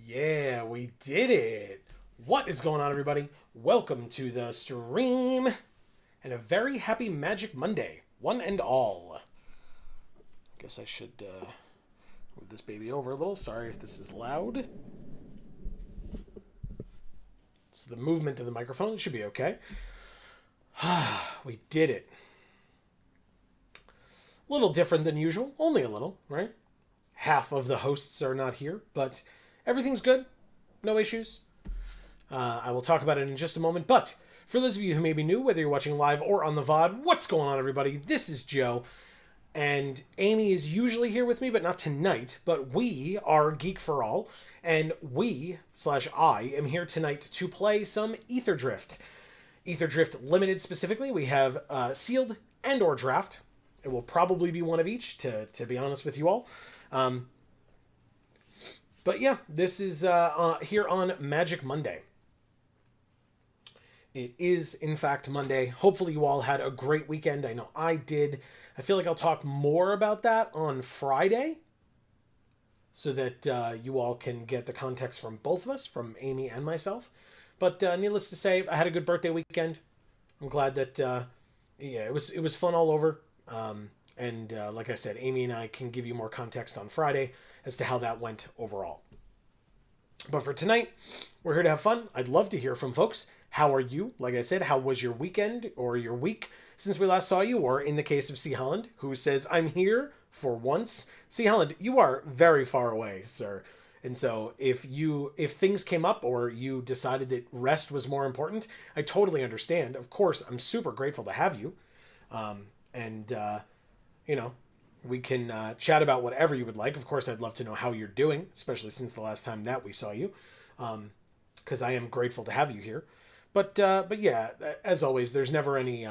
Yeah, we did it. What is going on, everybody? Welcome to the stream and a very happy Magic Monday, one and all. Guess I should move this baby over a little. Sorry if this is loud. It's the movement of the microphone. It should be okay. We did it. A little different than usual. Only a little, right? Half of the hosts are not here, but everything's good. No issues. I will talk about it in just a moment. But for those of you who may be new, whether you're watching live or on the VOD, what's going on, everybody? This is Joe. And Amy is usually here with me, but not tonight. But we are Geek for All. And I am here tonight to play some Aetherdrift. Aetherdrift Limited specifically. We have Sealed Andor Draft. It will probably be one of each, to be honest with you all. But yeah, this is here on Magic Monday. It is, in fact, Monday. Hopefully you all had a great weekend. I know I did. I feel like I'll talk more about that on Friday so that you all can get the context from both of us, from Amy and myself. But needless to say, I had a good birthday weekend. I'm glad that, it was fun all over. And like I said, Amy and I can give you more context on Friday as to how that went overall. But for tonight, we're here to have fun. I'd love to hear from folks. How are you? Like I said, how was your weekend or your week since we last saw you? Or in the case of C. Holland, who says, I'm here for once. C. Holland, you are very far away, sir. And so if things came up or you decided that rest was more important, I totally understand. Of course, I'm super grateful to have you. We can chat about whatever you would like. Of course, I'd love to know how you're doing, especially since the last time that we saw you, because I am grateful to have you here. But yeah, as always, there's never any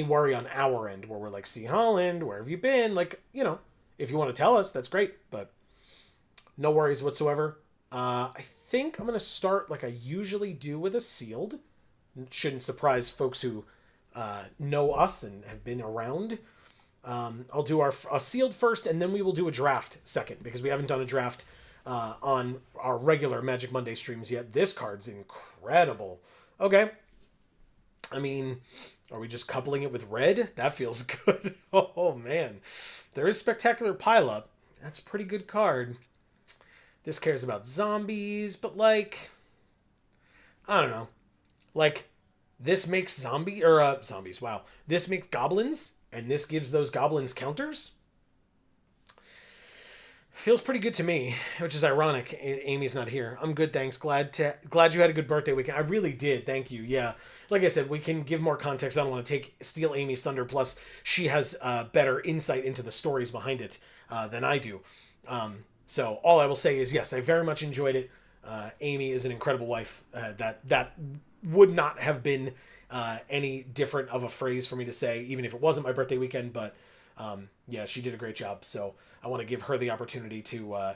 worry on our end where we're like, see, Holland, where have you been? Like, If you want to tell us, that's great, but no worries whatsoever. I think I'm going to start like I usually do with a sealed. It shouldn't surprise folks who know us and have been around. I'll do a sealed first, and then we will do a draft second, because we haven't done a draft on our regular Magic Monday streams yet. This card's incredible. Okay. I mean, are we just coupling it with red? That feels good. Oh, man. There is Spectacular Pileup. That's a pretty good card. This cares about zombies, but like, I don't know. Like, this makes zombies, wow. This makes goblins, and this gives those goblins counters? Feels pretty good to me, which is ironic. Amy's not here. I'm good, thanks. Glad you had a good birthday weekend. I really did, thank you. Yeah, like I said, we can give more context. I don't want to steal Amy's thunder. Plus, she has better insight into the stories behind it than I do. So all I will say is, yes, I very much enjoyed it. Amy is an incredible wife. That would not have been any different of a phrase for me to say, even if it wasn't my birthday weekend. But yeah, she did a great job. So I want to give her the opportunity to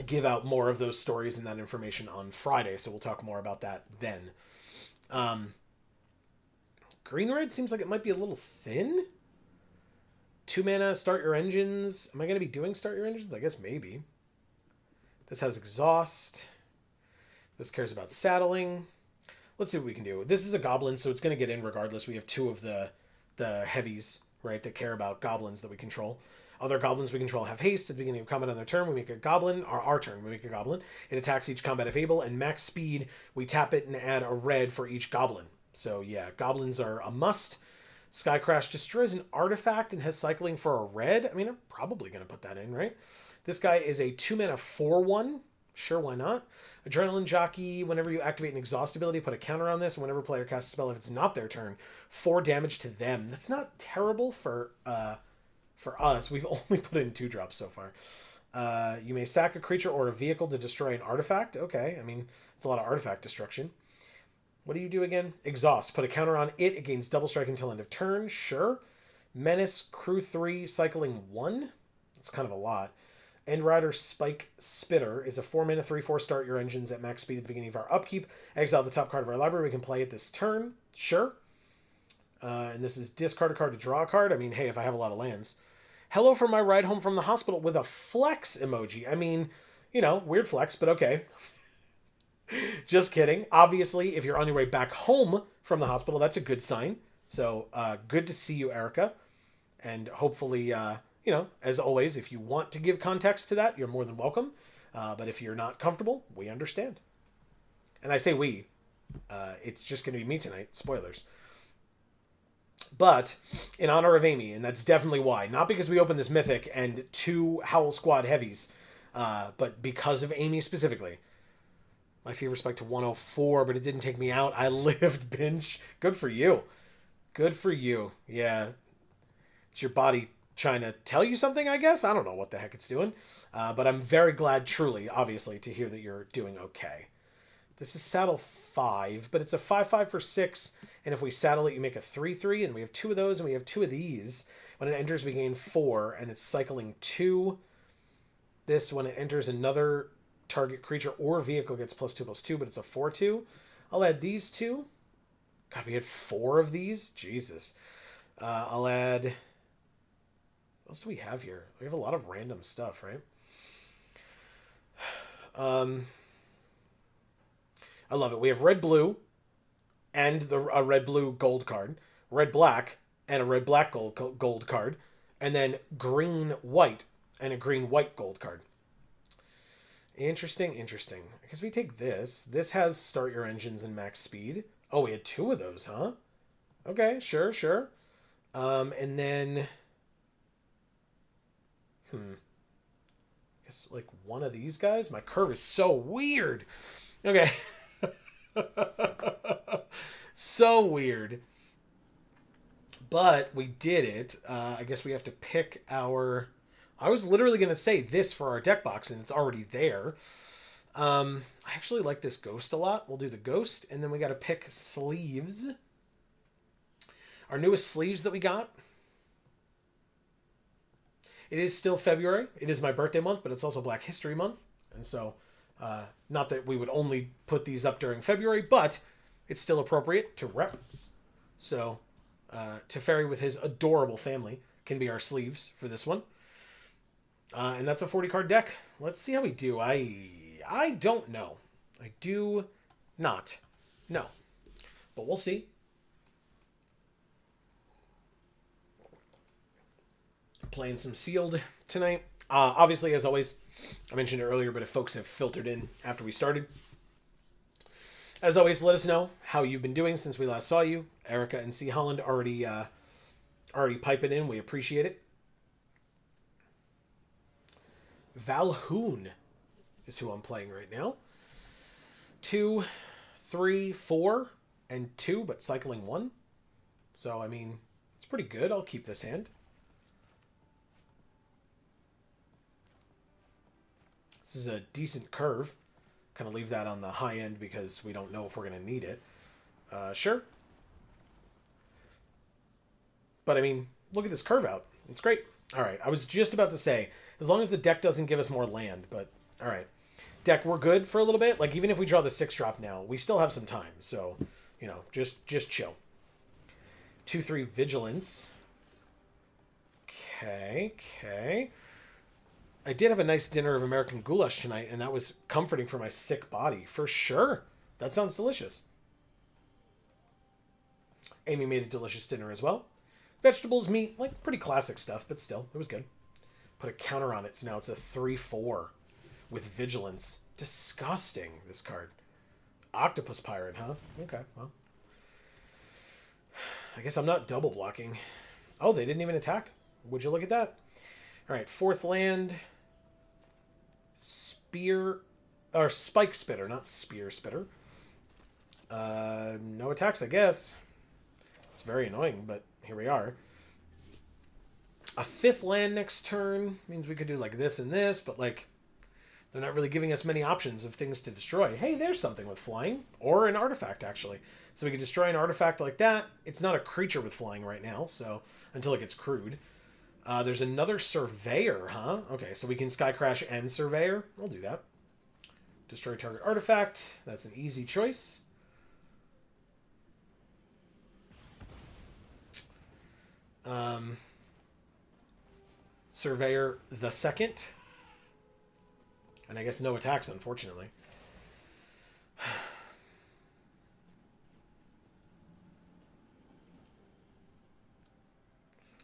give out more of those stories and that information on Friday. So we'll talk more about that then. Green red seems like it might be a little thin. 2 mana, start your engines. Am I going to be doing start your engines? I guess maybe. This has exhaust. This cares about saddling. Let's see what we can do. This is a goblin, so it's going to get in regardless. We have 2 of the heavies, right, that care about goblins that we control. Other goblins we control have haste. At the beginning of combat on their turn, we make a goblin, or our turn, we make a goblin. It attacks each combat if able, and max speed, we tap it and add a red for each goblin. So yeah, goblins are a must. Sky Crash destroys an artifact and has cycling for a red. I mean, I'm probably going to put that in, right? This guy is a 2 mana 4/1. Sure, why not? Adrenaline Jockey, whenever you activate an exhaust ability, put a counter on this. Whenever a player casts a spell, if it's not their turn, 4 damage to them. That's not terrible for us. We've only put in 2 drops so far. You may sack a creature or a vehicle to destroy an artifact. Okay, I mean, it's a lot of artifact destruction. What do you do again? Exhaust. Put a counter on it. It gains double strike until end of turn. Sure. Menace, crew 3, cycling 1. That's kind of a lot. End Rider Spike Spitter is a 4 mana 3/4 start your engines at max speed at the beginning of our upkeep. Exile the top card of our library. We can play it this turn. Sure. And this is discard a card to draw a card. I mean, hey, if I have a lot of lands. Hello from my ride home from the hospital with a flex emoji. I mean, you know, weird flex, but okay. Just kidding. Obviously, if you're on your way back home from the hospital, that's a good sign. So good to see you, Erica. And hopefully, you know, as always, if you want to give context to that, you're more than welcome. But if you're not comfortable, we understand. And I say we. It's just going to be me tonight. Spoilers. But in honor of Amy, and that's definitely why. Not because we opened this Mythic and 2 Howl Squad heavies, but because of Amy specifically. My fever spiked to 104, but it didn't take me out. I lived, Binge. Good for you. Good for you. Yeah. It's your body trying to tell you something, I guess? I don't know what the heck it's doing. But I'm very glad, truly, obviously, to hear that you're doing okay. This is saddle 5, but it's a 5/5 for 6. And if we saddle it, you make a 3/3. And we have 2 of those, and we have 2 of these. When it enters, we gain 4, and it's cycling 2. This, when it enters another target creature or vehicle, gets +2/+2, but it's a 4/2. I'll add these 2. God, we had 4 of these? Jesus. I'll add... What else do we have here? We have a lot of random stuff, right? I love it. We have red-blue and a red-blue gold card, red-black and a red-black gold card, and then green-white and a green-white gold card. Interesting. I guess we take this. This has start your engines and max speed. Oh, we had 2 of those, huh? Okay, sure. And then... I guess, like, one of these guys? My curve is so weird. Okay. So weird. But we did it. I guess we have to pick our... I was literally going to say this for our deck box, and it's already there. I actually like this ghost a lot. We'll do the ghost, and then we got to pick sleeves. Our newest sleeves that we got. It is still February. It is my birthday month, but it's also Black History Month. And so, not that we would only put these up during February, but it's still appropriate to rep. So, Teferi with his adorable family can be our sleeves for this one. And that's a 40 card deck. Let's see how we do. I don't know. I do not know. But we'll see. Playing some sealed tonight. Obviously, as always, I mentioned it earlier, but if folks have filtered in after we started, as always, let us know how you've been doing since we last saw you. Erica and C. Holland already piping in. We appreciate it. Valhoon is who I'm playing right now. 2, 3, 4, and 2, but cycling 1. So, I mean, it's pretty good. I'll keep this hand. This is a decent curve. Kind of leave that on the high end because we don't know if we're going to need it. Sure. But, I mean, look at this curve out. It's great. All right. I was just about to say, as long as the deck doesn't give us more land, but all right. Deck, we're good for a little bit. Like, even if we draw the 6-drop now, we still have some time. So, you know, just chill. 2-3 Vigilance. Okay. I did have a nice dinner of American goulash tonight, and that was comforting for my sick body. For sure. That sounds delicious. Amy made a delicious dinner as well. Vegetables, meat, like pretty classic stuff, but still, it was good. Put a counter on it, so now it's a 3-4 with Vigilance. Disgusting, this card. Octopus Pirate, huh? Okay, well. I guess I'm not double blocking. Oh, they didn't even attack. Would you look at that? All right, 4th land. Spike Spitter, not Spear Spitter. No attacks, I guess. It's very annoying, but here we are. A 5th land next turn means we could do like this and this, but like they're not really giving us many options of things to destroy. Hey, there's something with flying, or an artifact actually. So we could destroy an artifact like that. It's not a creature with flying right now, so until it gets crewed. There's another Surveyor, huh? Okay, so we can Sky Crash and Surveyor. I'll do that. Destroy target artifact. That's an easy choice. Surveyor the second. And I guess no attacks, unfortunately.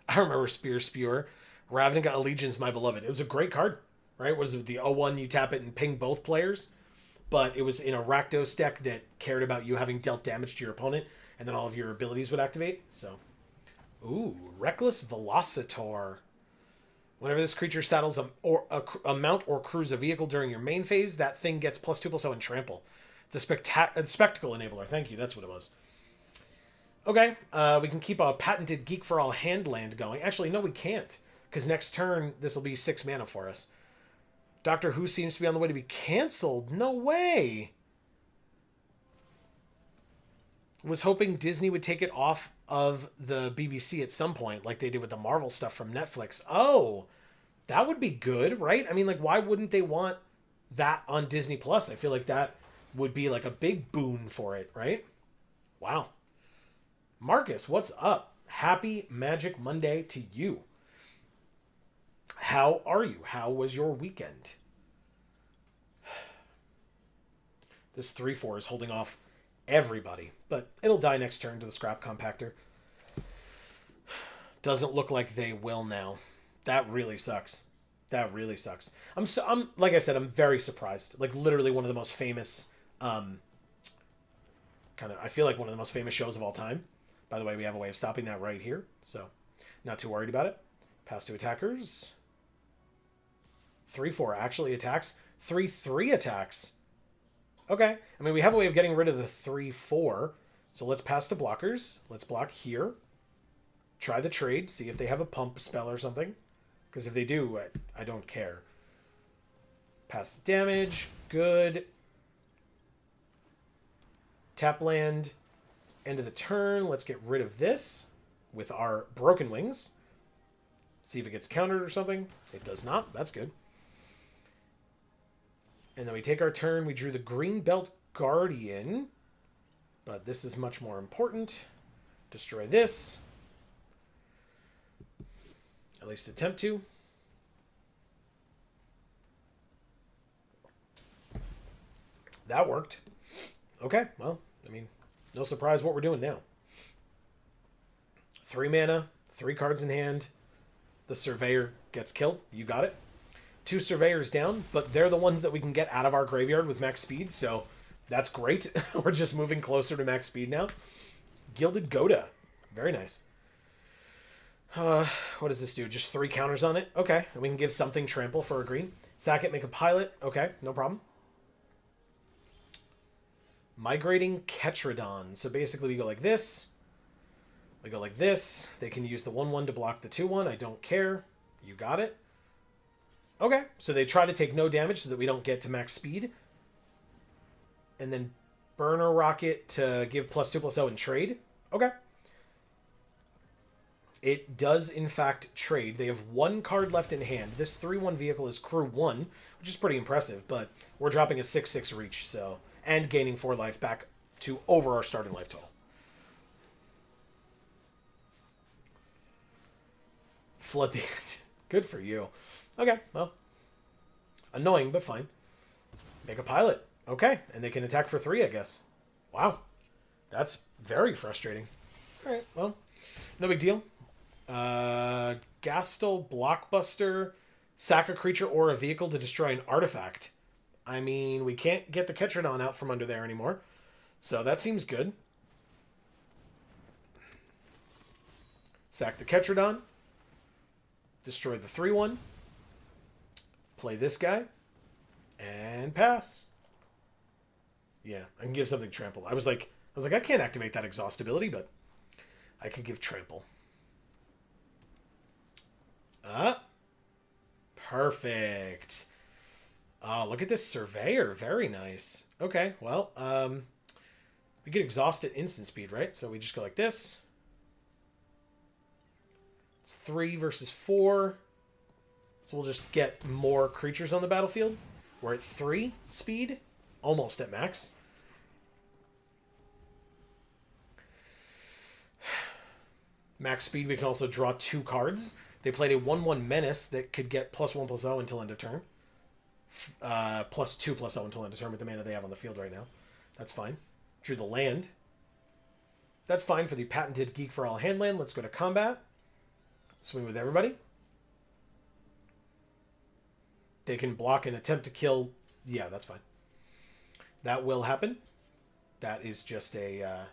I remember Spear Spewer. Ravnica Allegiance, my beloved. It was a great card, right? It was the 0-1, you tap it and ping both players. But it was in a Rakdos deck that cared about you having dealt damage to your opponent, and then all of your abilities would activate. So, ooh, Reckless Velocitor. Whenever this creature saddles a mount or crews a vehicle during your main phase, that thing gets +2/+0 and trample. The Spectacle Enabler. Thank you, that's what it was. Okay, we can keep a patented Geek for All hand land going. Actually, no, we can't, because next turn, this will be 6 mana for us. Doctor Who seems to be on the way to be canceled. No way! Was hoping Disney would take it off of the BBC at some point, like they did with the Marvel stuff from Netflix. Oh, that would be good, right? I mean, like, why wouldn't they want that on Disney Plus? I feel like that would be like a big boon for it, right? Wow. Marcus, what's up? Happy Magic Monday to you. How are you? How was your weekend? This 3-4 is holding off everybody, but it'll die next turn to the Scrap Compactor. Doesn't look like they will now. That really sucks. That really sucks. I'm like I said, I'm very surprised. Like literally one of the most famous, I feel like one of the most famous shows of all time. By the way, we have a way of stopping that right here, so not too worried about it. Pass to attackers. 3-4 actually attacks. 3-3 attacks. Okay. I mean, we have a way of getting rid of the 3-4. So let's pass to blockers. Let's block here. Try the trade. See if they have a pump spell or something. Because if they do, I don't care. Pass to damage. Good. Tap land. End of the turn. Let's get rid of this with our Broken Wings. See if it gets countered or something. It does not. That's good. And then we take our turn. We drew the Green Belt Guardian. But this is much more important. Destroy this. At least attempt to. That worked. Okay, well, I mean, no surprise what we're doing now. 3 mana, 3 cards in hand. The Surveyor gets killed. You got it. 2 Surveyors down, but they're the ones that we can get out of our graveyard with max speed, so that's great. We're just moving closer to max speed now. Gilded Goda. Very nice. What does this do? Just 3 counters on it? Okay, and we can give something trample for a green. Sack it, make a pilot. Okay, no problem. Migrating Ketradon. So basically we go like this. We go like this. They can use the 1/1 to block the 2/1. I don't care. You got it. Okay, so they try to take no damage so that we don't get to max speed. And then Burner Rocket to give +2/+0 and trade. Okay. It does, in fact, trade. They have 1 card left in hand. This 3/1 vehicle is crew 1, which is pretty impressive, but we're dropping a 6/6 reach, so... And gaining 4 life back to over our starting life total. Flood the engine. Good for you. Okay, well. Annoying, but fine. Make a pilot. Okay, and they can attack for 3, I guess. Wow. That's very frustrating. Alright, well. No big deal. Gastel, Blockbuster, sack a creature or a vehicle to destroy an artifact. I mean, we can't get the Ketradon out from under there anymore. So that seems good. Sack the Ketradon. Destroy the 3/1. Play this guy. And pass. Yeah, I can give something trample. I was like, I can't activate that exhaust ability, but I could give trample. Perfect. Oh, look at this Surveyor. Very nice. Okay, well, we get exhaust at instant speed, right? So we just go like this. It's 3 versus 4. So we'll just get more creatures on the battlefield. We're at 3 speed. Almost at max. Max speed, we can also draw 2 cards. They played a 1/1 Menace that could get +1/+0 until end of turn. +2/+0 until end of turn with the mana they have on the field right now. That's fine. Drew the land. That's fine for the patented Geek for All hand land. Let's go to combat. Swing with everybody. They can block and attempt to kill. Yeah, that's fine. That will happen. That is just an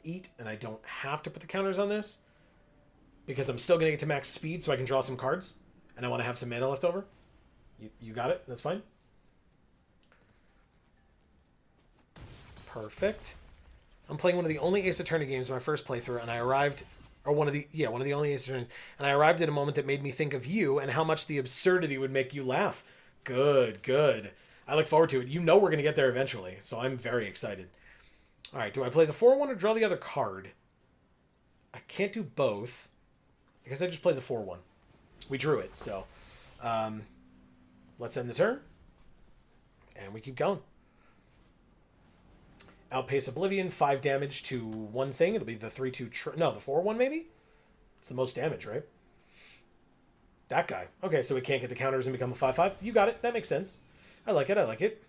eat, and I don't have to put the counters on this because I'm still going to get to max speed so I can draw some cards, and I want to have some mana left over. You got it. That's fine. Perfect. I'm playing one of the only Ace Attorney games in my first playthrough, and I arrived... Or one of the only Ace Attorneys. And I arrived at a moment that made me think of you and how much the absurdity would make you laugh. Good, good. I look forward to it. You know we're going to get there eventually, so I'm very excited. All right, do I play the 4/1 or draw the other card? I can't do both. I guess I just play the 4/1. We drew it, so... let's end the turn. And we keep going. Outpace Oblivion, 5 damage to one thing. It'll be the 3/2... No, the 4/1 maybe? It's the most damage, right? That guy. Okay, so we can't get the counters and become a 5/5. You got it. That makes sense. I like it. I like it.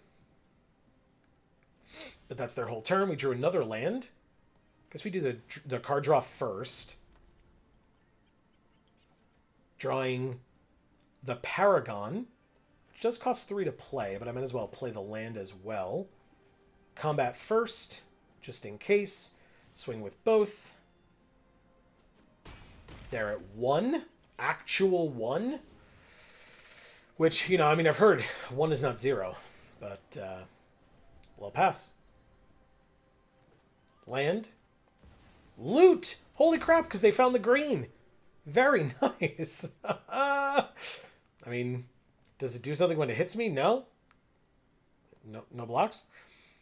But that's their whole turn. We drew another land. Guess we do the card draw first. Drawing the Paragon, which does cost 3 to play, but I might as well play the land as well. Combat first, just in case. Swing with both. They're at 1. Actual 1. Which, I mean, I've heard 1 is not 0. But, well, pass. Land. Loot! Holy crap, because they found the green. Very nice. I mean, does it do something when it hits me? No. No blocks?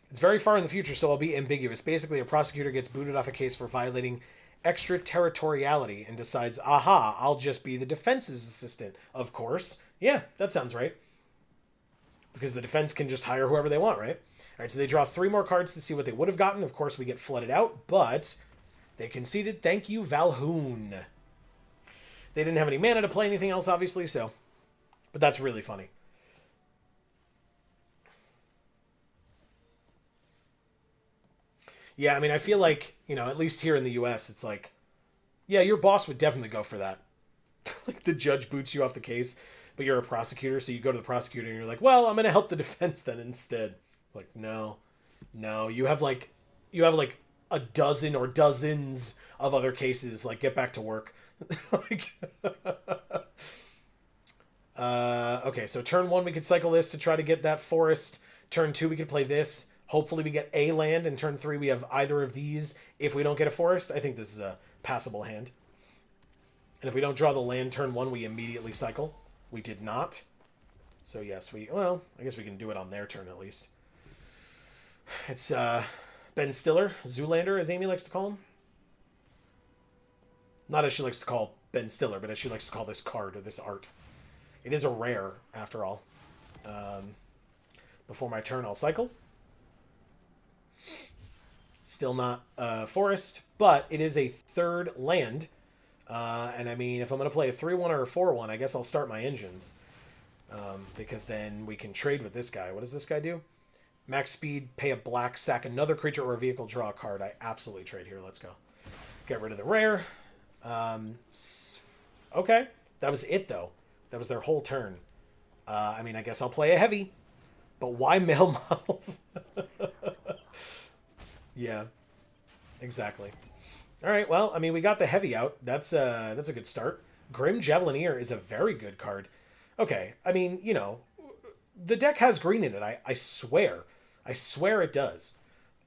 It's very far in the future, so I'll be ambiguous. Basically, a prosecutor gets booted off a case for violating extraterritoriality and decides, aha, I'll just be the defense's assistant. Of course. Yeah, that sounds right. Because the defense can just hire whoever they want, right? All right, so they draw 3 more cards to see what they would have gotten. Of course, we get flooded out, but they conceded. Thank you, Valhoon. They didn't have any mana to play anything else, obviously, so... But that's really funny. Yeah, I mean, I feel like, at least here in the US, it's like, yeah, your boss would definitely go for that. Like, the judge boots you off the case, but you're a prosecutor, so you go to the prosecutor and you're like, well, I'm going to help the defense then instead. It's like, no, you have like a dozen or dozens of other cases. Like, get back to work. Like, okay, so turn 1, we could cycle this to try to get that forest. Turn 2, we could play this. Hopefully we get a land, and turn 3 we have either of these. If we don't get a forest, I think this is a passable hand. And if we don't draw the land turn 1, we immediately cycle. We did not. So yes, I guess we can do it on their turn at least. It's Ben Stiller, Zoolander, as Amy likes to call him. Not as she likes to call Ben Stiller, but as she likes to call this card or this art. It is a rare, after all. Before my turn, I'll cycle. Still not forest, but it is a 3rd land. And I mean, if I'm going to play a 3-1 or a 4-1, I guess I'll start my engines. Because then we can trade with this guy. What does this guy do? Max speed, pay a black, sack another creature or a vehicle, draw a card. I absolutely trade here. Let's go. Get rid of the rare. Okay. That was it, though. That was their whole turn. I mean, I guess I'll play a heavy. But why male models? Yeah, exactly. All right, well, I mean, we got the heavy out. That's a good start. Grim Javelineer is a very good card. Okay, I mean, the deck has green in it. I swear. I swear it does.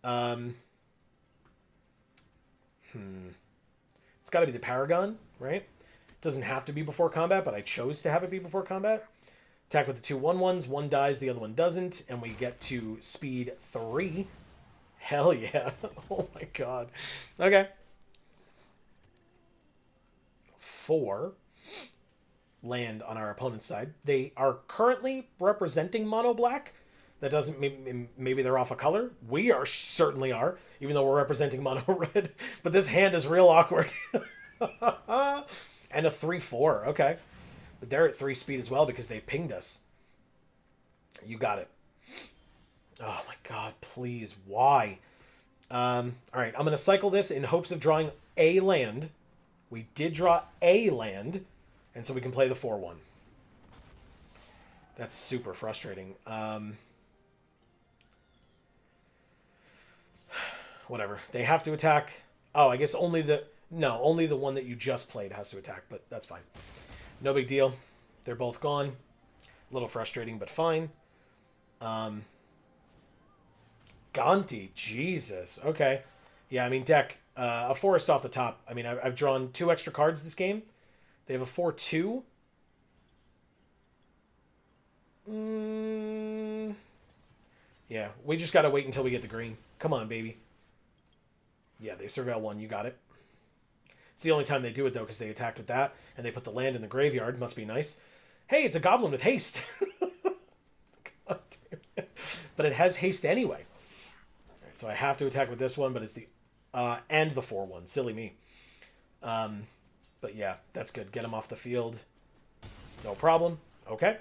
It's got to be the Paragon, right? It doesn't have to be before combat, but I chose to have it be before combat. Attack with the 2 1/1s. One dies, the other one doesn't. And we get to speed 3. Hell yeah. Oh my god. Okay. 4 land on our opponent's side. They are currently representing mono black. That doesn't mean maybe they're off a color. We certainly are, even though we're representing mono red. But this hand is real awkward. And a 3/4. Okay. But they're at 3 speed as well because they pinged us. You got it. Oh my god, please. Why? Alright, I'm going to cycle this in hopes of drawing a land. We did draw a land, and so we can play the 4-1. That's super frustrating. Whatever. They have to attack. Oh, I guess only the one that you just played has to attack, but that's fine. No big deal. They're both gone. A little frustrating, but fine. Gonti, Jesus. Okay. Yeah, I mean, deck, a forest off the top. I mean, I've drawn 2 extra cards this game. They have a 4-2. Yeah, we just got to wait until we get the green. Come on, baby. Yeah, they surveil 1. You got it. It's the only time they do it, though, because they attacked with that, and they put the land in the graveyard. Must be nice. Hey, it's a goblin with haste. God damn it. But it has haste anyway. All right, so I have to attack with this one, but it's the... and the 4-1. Silly me. But yeah, that's good. Get him off the field. No problem. Okay.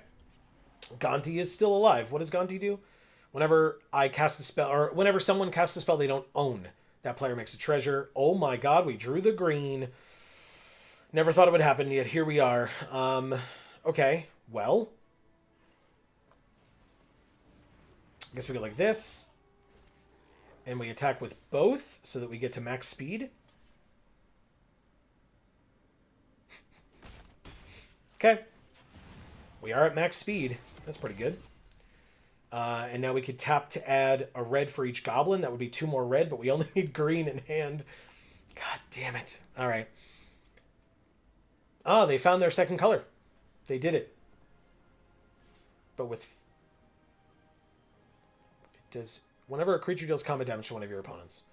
Gonti is still alive. What does Gonti do? Whenever I cast a spell, or whenever someone casts a spell they don't own, that player makes a treasure. Oh my god, we drew the green. Never thought it would happen, yet here we are. Okay, well. I guess we go like this. And we attack with both so that we get to max speed. Okay. We are at max speed. That's pretty good. And now we could tap to add a red for each goblin. That would be 2 more red, but we only need green in hand. God damn it. All right. Oh, they found their second color. They did it. But with... It does... Whenever a creature deals combat damage to one of your opponents.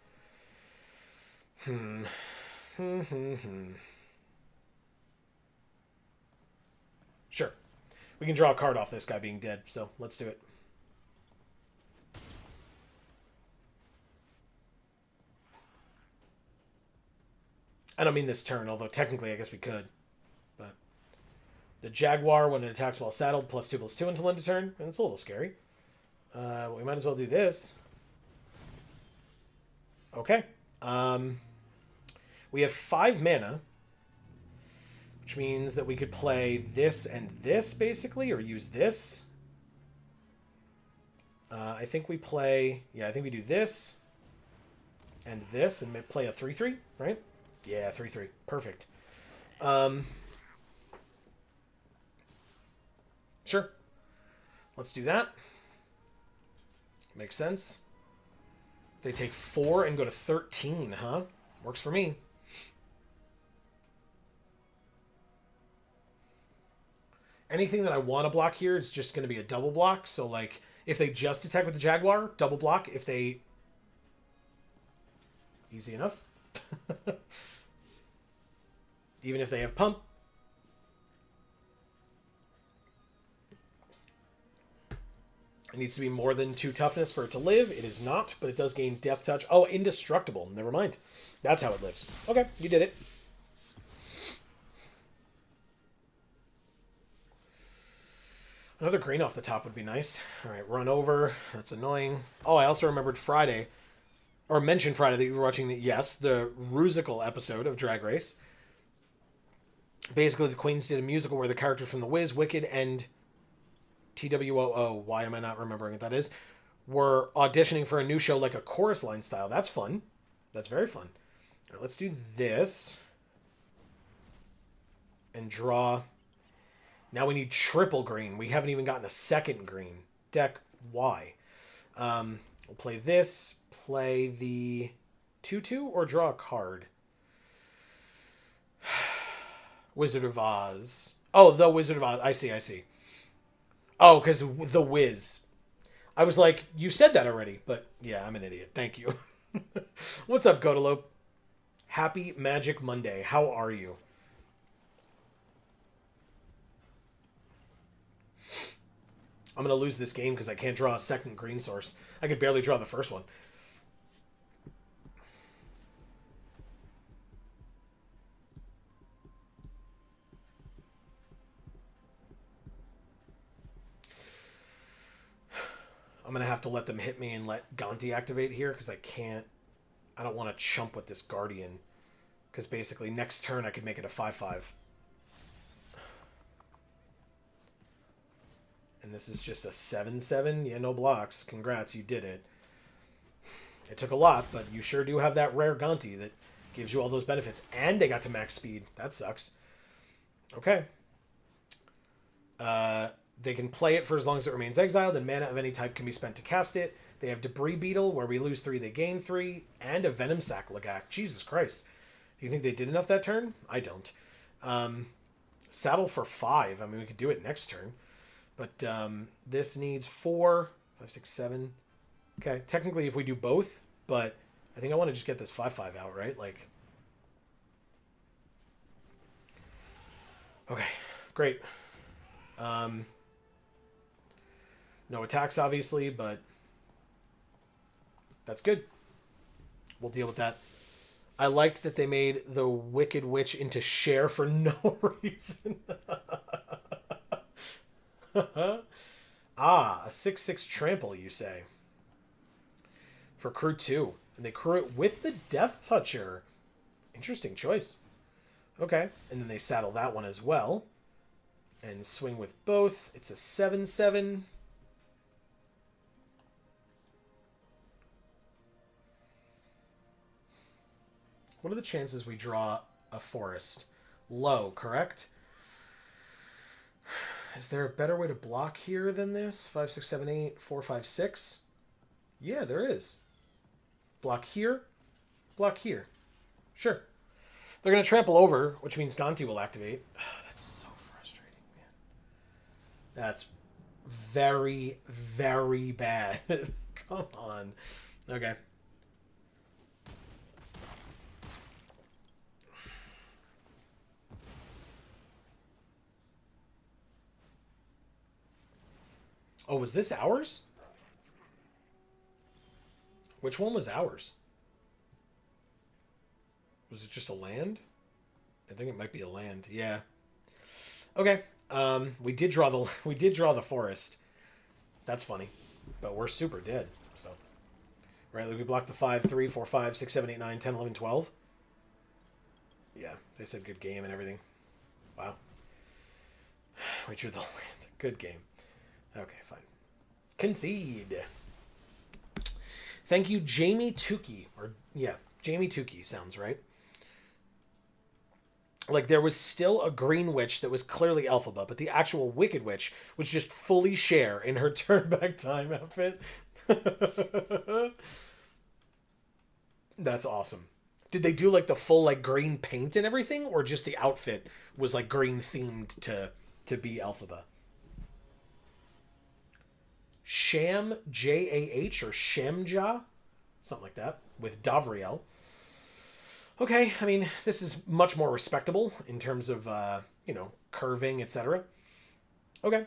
Sure. We can draw a card off this guy being dead, so let's do it. I don't mean this turn, although technically I guess we could. But the Jaguar, when it attacks while saddled, +2/+2 until end of turn. And it's a little scary. We might as well do this. Okay. We have 5 mana, which means that we could play this and this, basically, or use this. I think we play... Yeah, I think we do this and this and play a 3/3, right? Yeah, 3/3. Perfect. Sure. Let's do that. Makes sense. They take 4 and go to 13, huh? Works for me. Anything that I want to block here is just going to be a double block. So, like, if they just attack with the Jaguar, double block. If they... Easy enough. Even if they have pump. It needs to be more than 2 toughness for it to live. It is not, but it does gain death touch. Oh, indestructible. Never mind. That's how it lives. Okay, you did it. Another green off the top would be nice. All right, run over. That's annoying. Oh, I also remembered Friday, or mentioned Friday that you were watching the Rusical episode of Drag Race. Basically, the Queens did a musical where the characters from The Wiz, Wicked, and TWOO, why am I not remembering what that is, were auditioning for a new show like a chorus line style. That's fun. That's very fun. All right, let's do this. And draw... Now we need triple green. We haven't even gotten a second green. Deck Y. We'll play this. Play the 2/2 or draw a card. Wizard of Oz. Oh, the Wizard of Oz. I see. Oh, because the Wiz. I was like, you said that already. But yeah, I'm an idiot. Thank you. What's up, Godalope? Happy Magic Monday. How are you? I'm going to lose this game because I can't draw a second green source. I could barely draw the first one. I'm going to have to let them hit me and let Gonti activate here because I can't... I don't want to chump with this Guardian. Because basically next turn I could make it a 5/5. And this is just a 7/7? Yeah, no blocks. Congrats, you did it. It took a lot, but you sure do have that rare Gonti that gives you all those benefits. And they got to max speed. That sucks. Okay. They can play it for as long as it remains exiled, and mana of any type can be spent to cast it. They have Debris Beetle, where we lose 3, they gain 3, and a Venom Sac Lagak. Jesus Christ. Do you think they did enough that turn? I don't. Saddle for 5. I mean, we could do it next turn. But this needs 4, 5, 6, 7. Okay, technically if we do both, but I think I want to just get this 5/5 out, right? Like, okay, great. No attacks, obviously, but that's good. We'll deal with that. I liked that they made the Wicked Witch into Cher for no reason. Ah, a 6/6 trample, you say. For crew 2. And they crew it with the Death Toucher. Interesting choice. Okay. And then they saddle that one as well. And swing with both. It's a 7/7. What are the chances we draw a forest? Low, correct? Is there a better way to block here than this? 5, 6, 7, 8, 4, 5, 6? Yeah, there is. Block here. Block here. Sure. They're going to trample over, which means Gonti will activate. That's so frustrating, man. That's very, very bad. Come on. Okay. Oh, was this ours? Which one was ours? Was it just a land? I think it might be a land. Yeah. Okay. We did draw the forest. That's funny. But we're super dead. So right, like we blocked the 5, 3, 4, 5, 6, 7, 8, 9, 10, 11, 12. Yeah, they said good game and everything. Wow. We drew the land. Good game. Okay, fine. Concede. Thank you, Jamie Tukey. Or, yeah, Jamie Tukey sounds right. Like, there was still a green witch that was clearly Elphaba, but the actual Wicked Witch was just fully Cher in her turn back time outfit. That's awesome. Did they do, like, the full, like, green paint and everything? Or just the outfit was, like, green themed to be Elphaba? Sham, J-A-H, or Shamja? Something like that, with Davriel. Okay, I mean, this is much more respectable in terms of, curving, etc. Okay.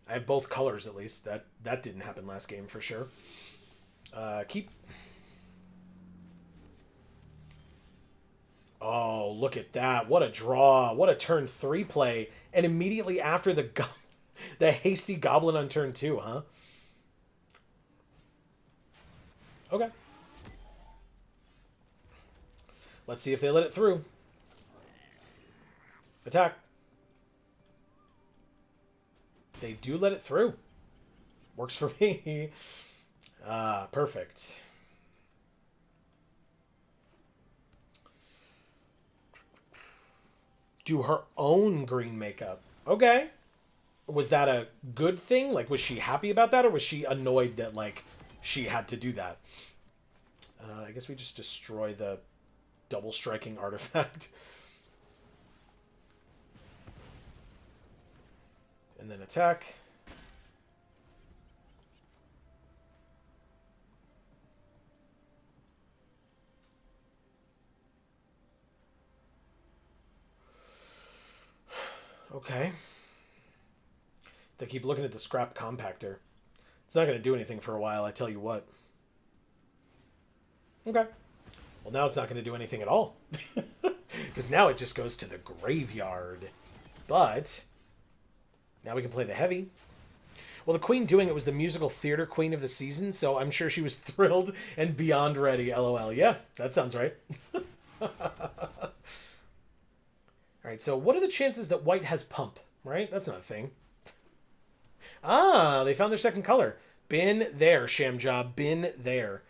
I have both colors, at least. That didn't happen last game, for sure. Keep. Oh, look at that. What a draw. What a turn 3 play. And immediately after the hasty goblin on turn 2, huh? Okay. Let's see if they let it through. Attack. They do let it through. Works for me. Perfect. Do her own green makeup. Okay. Was that a good thing? Like, was she happy about that, or was she annoyed that, like, she had to do that? I guess we just destroy the double striking artifact. And then attack. Okay. They keep looking at the scrap compactor. It's not going to do anything for a while, I tell you what. Okay. Well, now it's not going to do anything at all. Because now it just goes to the graveyard. But now we can play the heavy. Well, the queen doing it was the musical theater queen of the season, so I'm sure she was thrilled and beyond ready, LOL. Yeah, that sounds right. All right, so what are the chances that white has pump, right? That's not a thing. Ah, they found their second color. Been there, Shamja. Been there.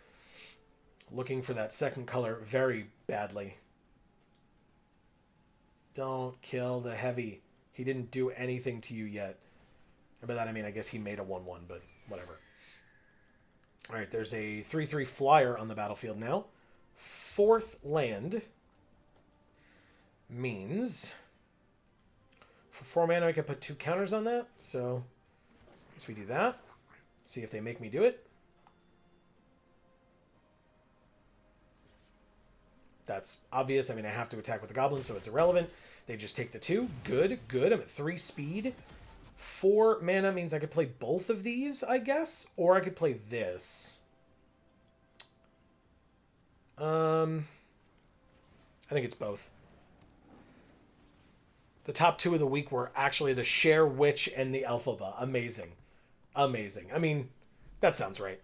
Looking for that second color very badly. Don't kill the heavy. He didn't do anything to you yet. And by that I mean, I guess he made a 1-1, but whatever. Alright, there's a 3-3 flyer on the battlefield now. 4th land means for 4 mana I can put 2 counters on that. So I guess we do that. See if they make me do it. That's obvious. I mean, I have to attack with the goblin, so it's irrelevant. They just take the 2. Good, good. I'm at 3 speed. 4 mana means I could play both of these, I guess. Or I could play this. I think it's both. The top 2 of the week were actually the Cher Witch and the Elphaba. Amazing. Amazing. I mean, that sounds right.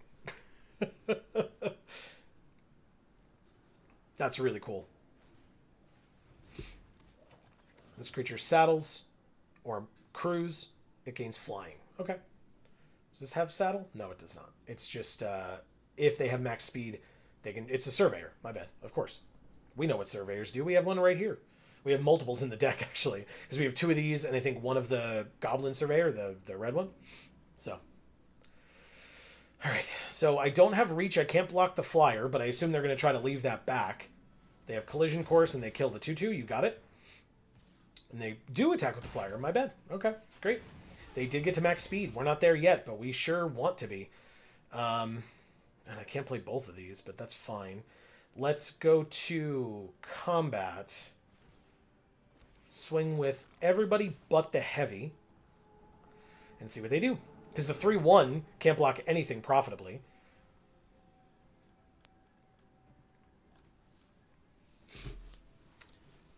That's really cool. This creature saddles or crews, it gains flying. Okay. Does this have saddle? No, it does not. It's just if they have max speed, they can. It's a surveyor. My bad. Of course. We know what surveyors do. We have one right here. We have multiples in the deck, actually. Because we have 2 of these, and I think one of the goblin surveyor, the red one. So. Alright. So I don't have reach. I can't block the flyer, but I assume they're going to try to leave that back. They have collision course, and they kill the 2/2. You got it. And they do attack with the flyer. My bad. Okay. Great. They did get to max speed. We're not there yet, but we sure want to be. And I can't play both of these, but that's fine. Let's go to combat. Swing with everybody but the heavy. and see what they do. Because the 3/1 can't block anything profitably.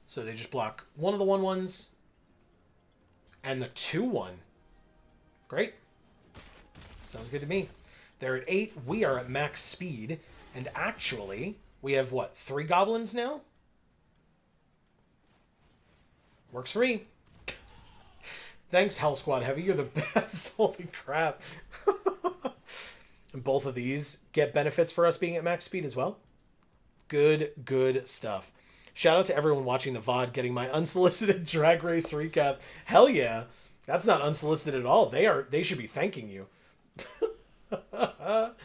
So they just block one of the 1/1s and the 2/1. Great. Sounds good to me. They're at 8. We are at max speed. And actually, we have, what, 3 goblins now? Works free. Thanks, Hell Squad Heavy. You're the best. Holy crap. And both of these get benefits for us being at max speed as well. Good stuff. Shout out to everyone watching the VOD getting my unsolicited Drag Race recap. Hell yeah. That's not unsolicited at all. They should be thanking you. What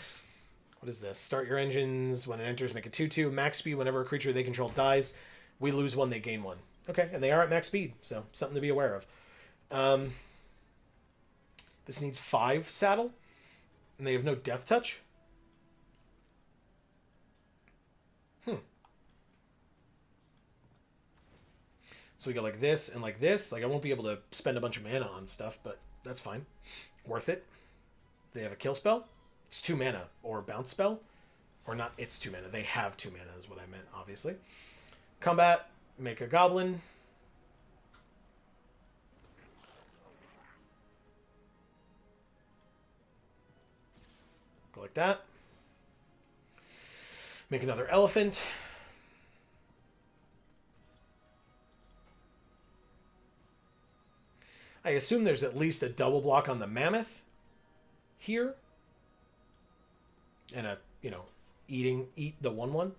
is this? Start your engines. When it enters, make a 2/2. Max speed whenever a creature they control dies. We lose 1, they gain 1. Okay, and they are at max speed, so something to be aware of. This needs 5 saddle, and they have no death touch. So we go like this and like this. Like, I won't be able to spend a bunch of mana on stuff, but that's fine. Worth it. They have a kill spell. It's 2 mana. Or bounce spell. Or not, it's 2 mana. They have 2 mana is what I meant, obviously. Combat. Make a goblin. Go like that. Make another elephant. I assume there's at least a double block on the mammoth here. And a, eat the 1/1.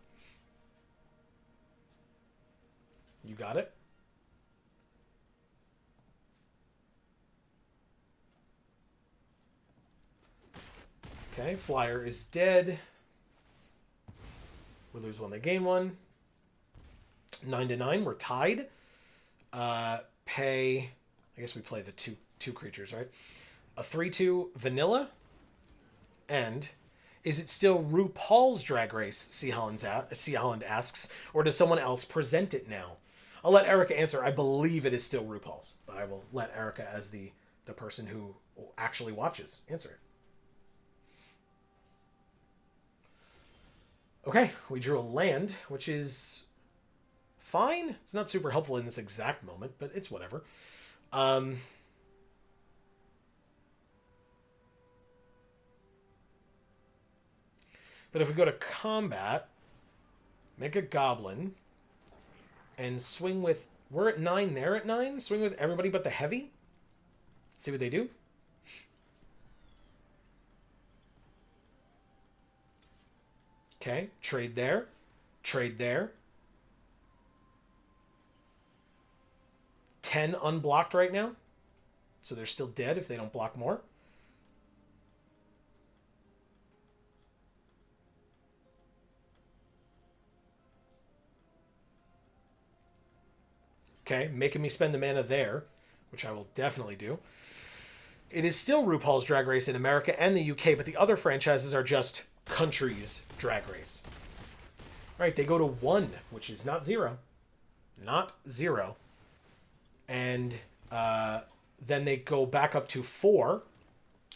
You got it. Okay, flyer is dead. We lose 1, they gain 1. 9-9, we're tied. Pay... I guess we play the two creatures, right? A 3/2 vanilla. And is it still RuPaul's Drag Race? C. Holland asks. Or does someone else present it now? I'll let Erica answer. I believe it is still RuPaul's. But I will let Erica, as the person who actually watches, answer it. Okay, we drew a land, which is fine. It's not super helpful in this exact moment, but it's whatever. But if we go to combat, make a goblin, and swing with... We're at 9, they're at 9. Swing with everybody but the heavy. See what they do. Okay, trade there. Trade there. 10 unblocked right now. So they're still dead if they don't block more. Okay, making me spend the mana there, which I will definitely do. It is still RuPaul's Drag Race in America and the UK, but the other franchises are just countries' Drag Race. All right, they go to 1, which is not 0. Not 0. And then they go back up to 4,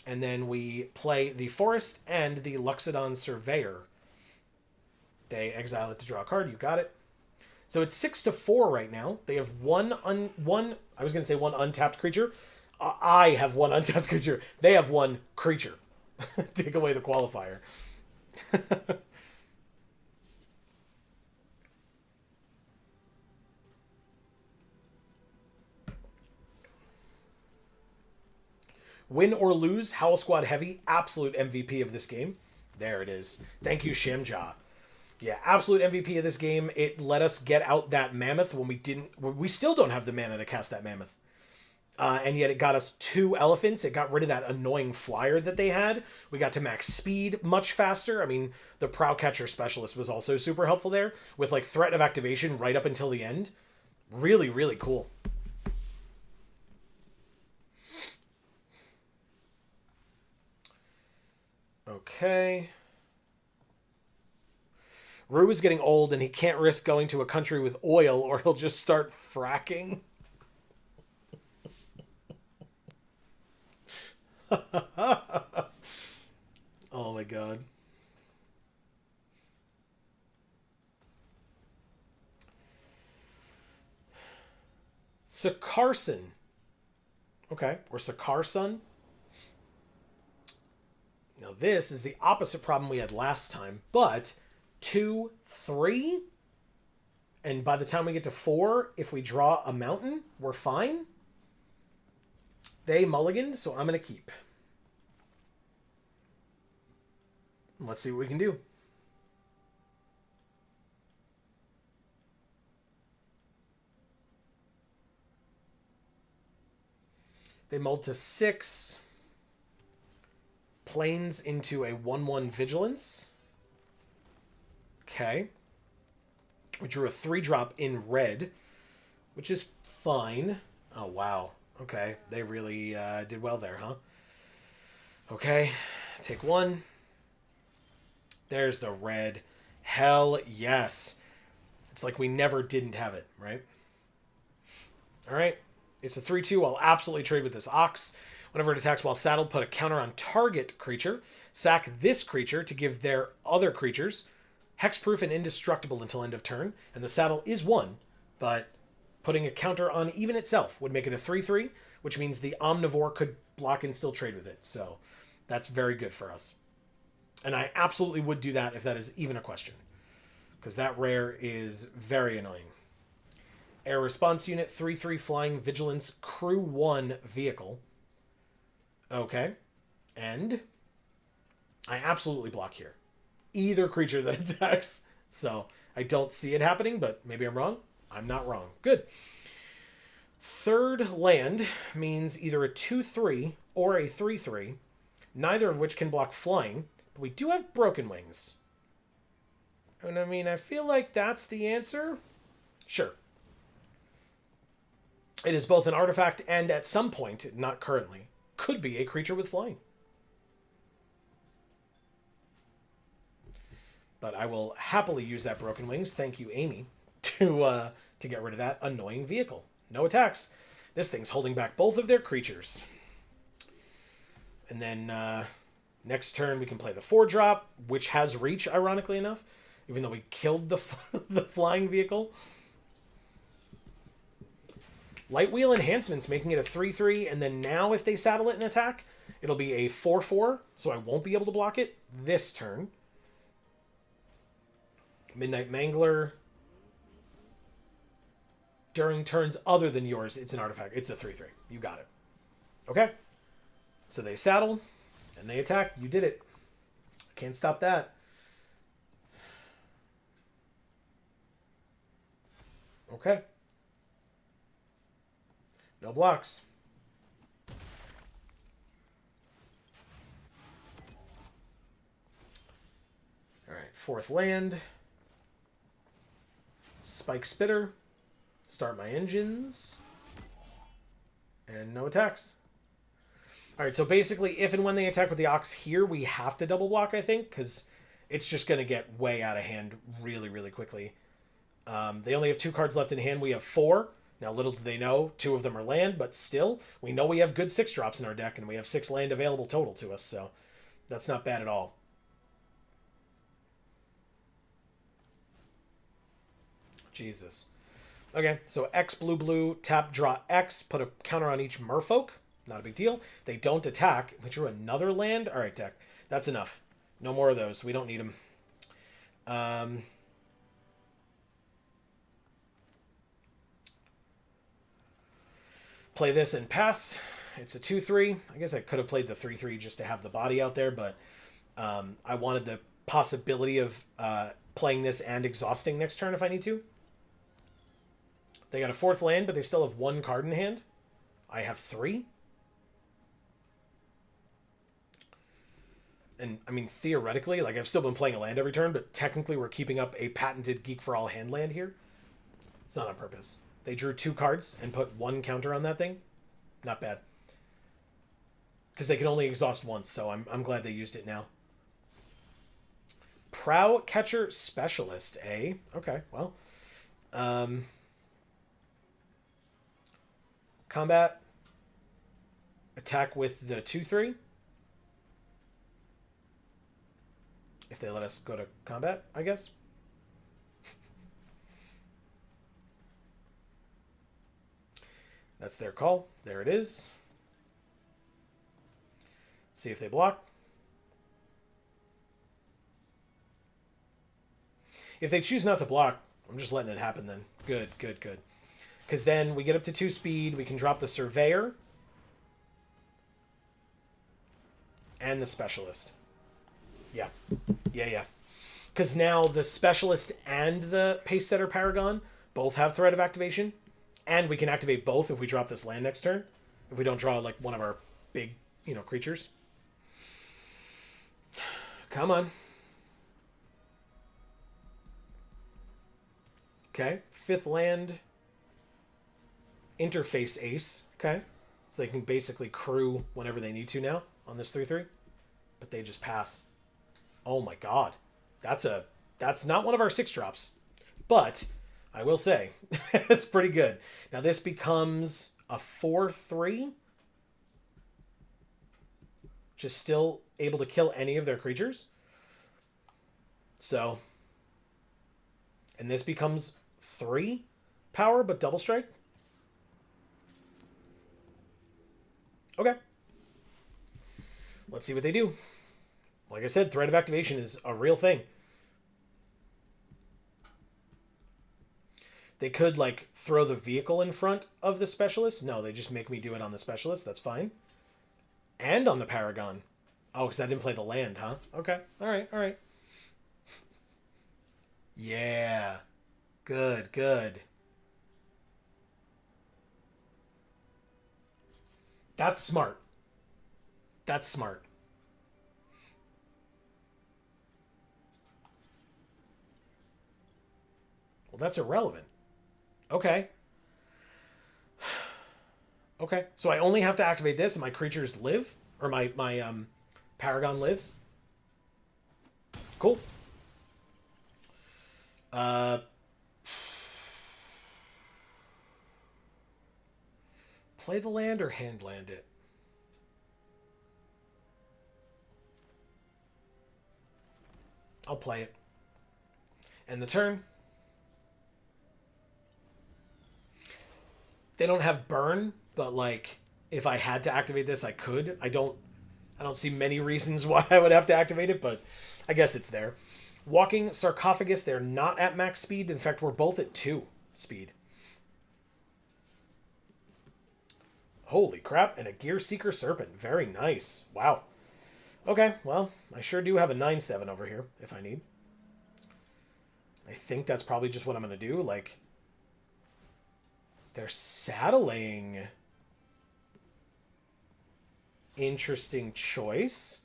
and then we play the Forest and the Luxodon Surveyor. They exile it to draw a card. You got it. So it's 6-4 right now. They have one. I was going to say one untapped creature. I have one untapped creature. They have one creature. Take away the qualifier. Win or lose, Howl Squad Heavy, absolute MVP of this game. There it is. Thank you, Shimja. Yeah, absolute MVP of this game. It let us get out that mammoth when we still don't have the mana to cast that mammoth. And yet it got us 2 elephants. It got rid of that annoying flyer that they had. We got to max speed much faster. I mean, the Prowcatcher Specialist was also super helpful there, with like threat of activation right up until the end. Really, really cool. Okay. Rue is getting old and he can't risk going to a country with oil or he'll just start fracking. Oh my god. Sakarson. Okay, or Sakarsun. Now this is the opposite problem we had last time, but 2, 3, and by the time we get to 4, if we draw a mountain, we're fine. They mulliganed, so I'm going to keep. Let's see what we can do. They mulled to 6. Planes into a 1/1 Vigilance. Okay. We drew a 3-drop in red, which is fine. Oh, wow. Okay. They really did well there, huh? Okay. Take 1. There's the red. Hell yes. It's like we never didn't have it, right? All right. It's a 3/2. I'll absolutely trade with this Ox. Whenever it attacks while saddled, put a counter on target creature. Sack this creature to give their other creatures hexproof and indestructible until end of turn. And the saddle is 1, but putting a counter on even itself would make it a 3/3, which means the Omnivore could block and still trade with it. So that's very good for us. And I absolutely would do that if that is even a question, because that rare is very annoying. Air Response Unit, 3/3 Flying Vigilance, Crew 1 Vehicle. Okay. And I absolutely block here. Either creature that attacks. So I don't see it happening, but maybe I'm wrong. I'm not wrong. Good. Third land means either a 2/3 or a 3/3, neither of which can block flying, but we do have Broken Wings. And I mean, I feel like that's the answer. Sure. It is both an artifact and at some point, not currently, could be a creature with flying. But I will happily use that Broken Wings, thank you, Amy, to get rid of that annoying vehicle. No attacks. This thing's holding back both of their creatures. And then next turn we can play the 4-drop, which has reach, ironically enough, even though we killed the the flying vehicle. Light Wheel Enhancements, making it a 3/3, and then now if they saddle it and attack, it'll be a 4/4, so I won't be able to block it this turn. Midnight Mangler. During turns other than yours, it's an artifact. It's a 3/3. You got it. Okay. So they saddle, and they attack. You did it. Can't stop that. Okay. No blocks. Alright, 4th land. Spike Spitter. Start my engines. And no attacks. Alright, so basically, if and when they attack with the Ox here, we have to double block, I think, because it's just going to get way out of hand really, really quickly. They only have 2 cards left in hand. We have 4. Now, little do they know, 2 of them are land, but still, we know we have good 6-drops in our deck, and we have 6 land available total to us, so that's not bad at all. Jesus. Okay, so X blue, tap, draw X, put a counter on each merfolk. Not a big deal. They don't attack. We drew another land? All right, deck. That's enough. No more of those. We don't need them. Play this and pass. It's a 2/3. I guess I could have played the 3/3 just to have the body out there, but I wanted the possibility of playing this and exhausting next turn if I need to. They got a 4th land, but they still have 1 card in hand. I have 3. And, I mean, theoretically, like, I've still been playing a land every turn, but technically we're keeping up a patented Geek for All hand land here. It's not on purpose. They drew 2 cards and put 1 counter on that thing. Not bad. Because they can only exhaust once, so I'm glad they used it now. Prow Catcher Specialist, eh? Okay, well. Combat. Attack with the 2/3. If they let us go to combat, I guess. That's their call. There it is. See if they block. If they choose not to block, I'm just letting it happen then. Good, good, good. Because then we get up to 2 speed. We can drop the Surveyor. And the Specialist. Yeah. Yeah, yeah. Because now the Specialist and the Pace Setter Paragon both have threat of activation. And we can activate both if we drop this land next turn. If we don't draw, like, one of our big, creatures. Come on. Okay. 5th land. Interface Ace. Okay. So they can basically crew whenever they need to now on this 3/3. But they just pass. Oh my god. That's not one of our 6-drops. But I will say, it's pretty good. Now this becomes a 4/3. Which is still able to kill any of their creatures. So. And this becomes 3 power, but double strike. Okay. Let's see what they do. Like I said, threat of activation is a real thing. They could, like, throw the vehicle in front of the Specialist. No, they just make me do it on the Specialist. That's fine. And on the Paragon. Oh, because I didn't play the land, huh? Okay. All right, all right. Yeah. Good, good. That's smart. That's smart. Well, that's irrelevant. Okay. Okay. So I only have to activate this and my creatures live? Or my Paragon lives? Cool. Play the land or hand land it? I'll play it. End the turn. They don't have burn, but like if I had to activate this, I could. I don't see many reasons why I would have to activate it, but I guess it's there. Walking Sarcophagus, they're not at max speed. In fact, we're both at 2 speed. Holy crap, and a Gear Seeker Serpent. Very nice. Wow. Okay, well, I sure do have a 9/7 over here, if I need. I think that's probably just what I'm going to do. Like, they're saddling. Interesting choice.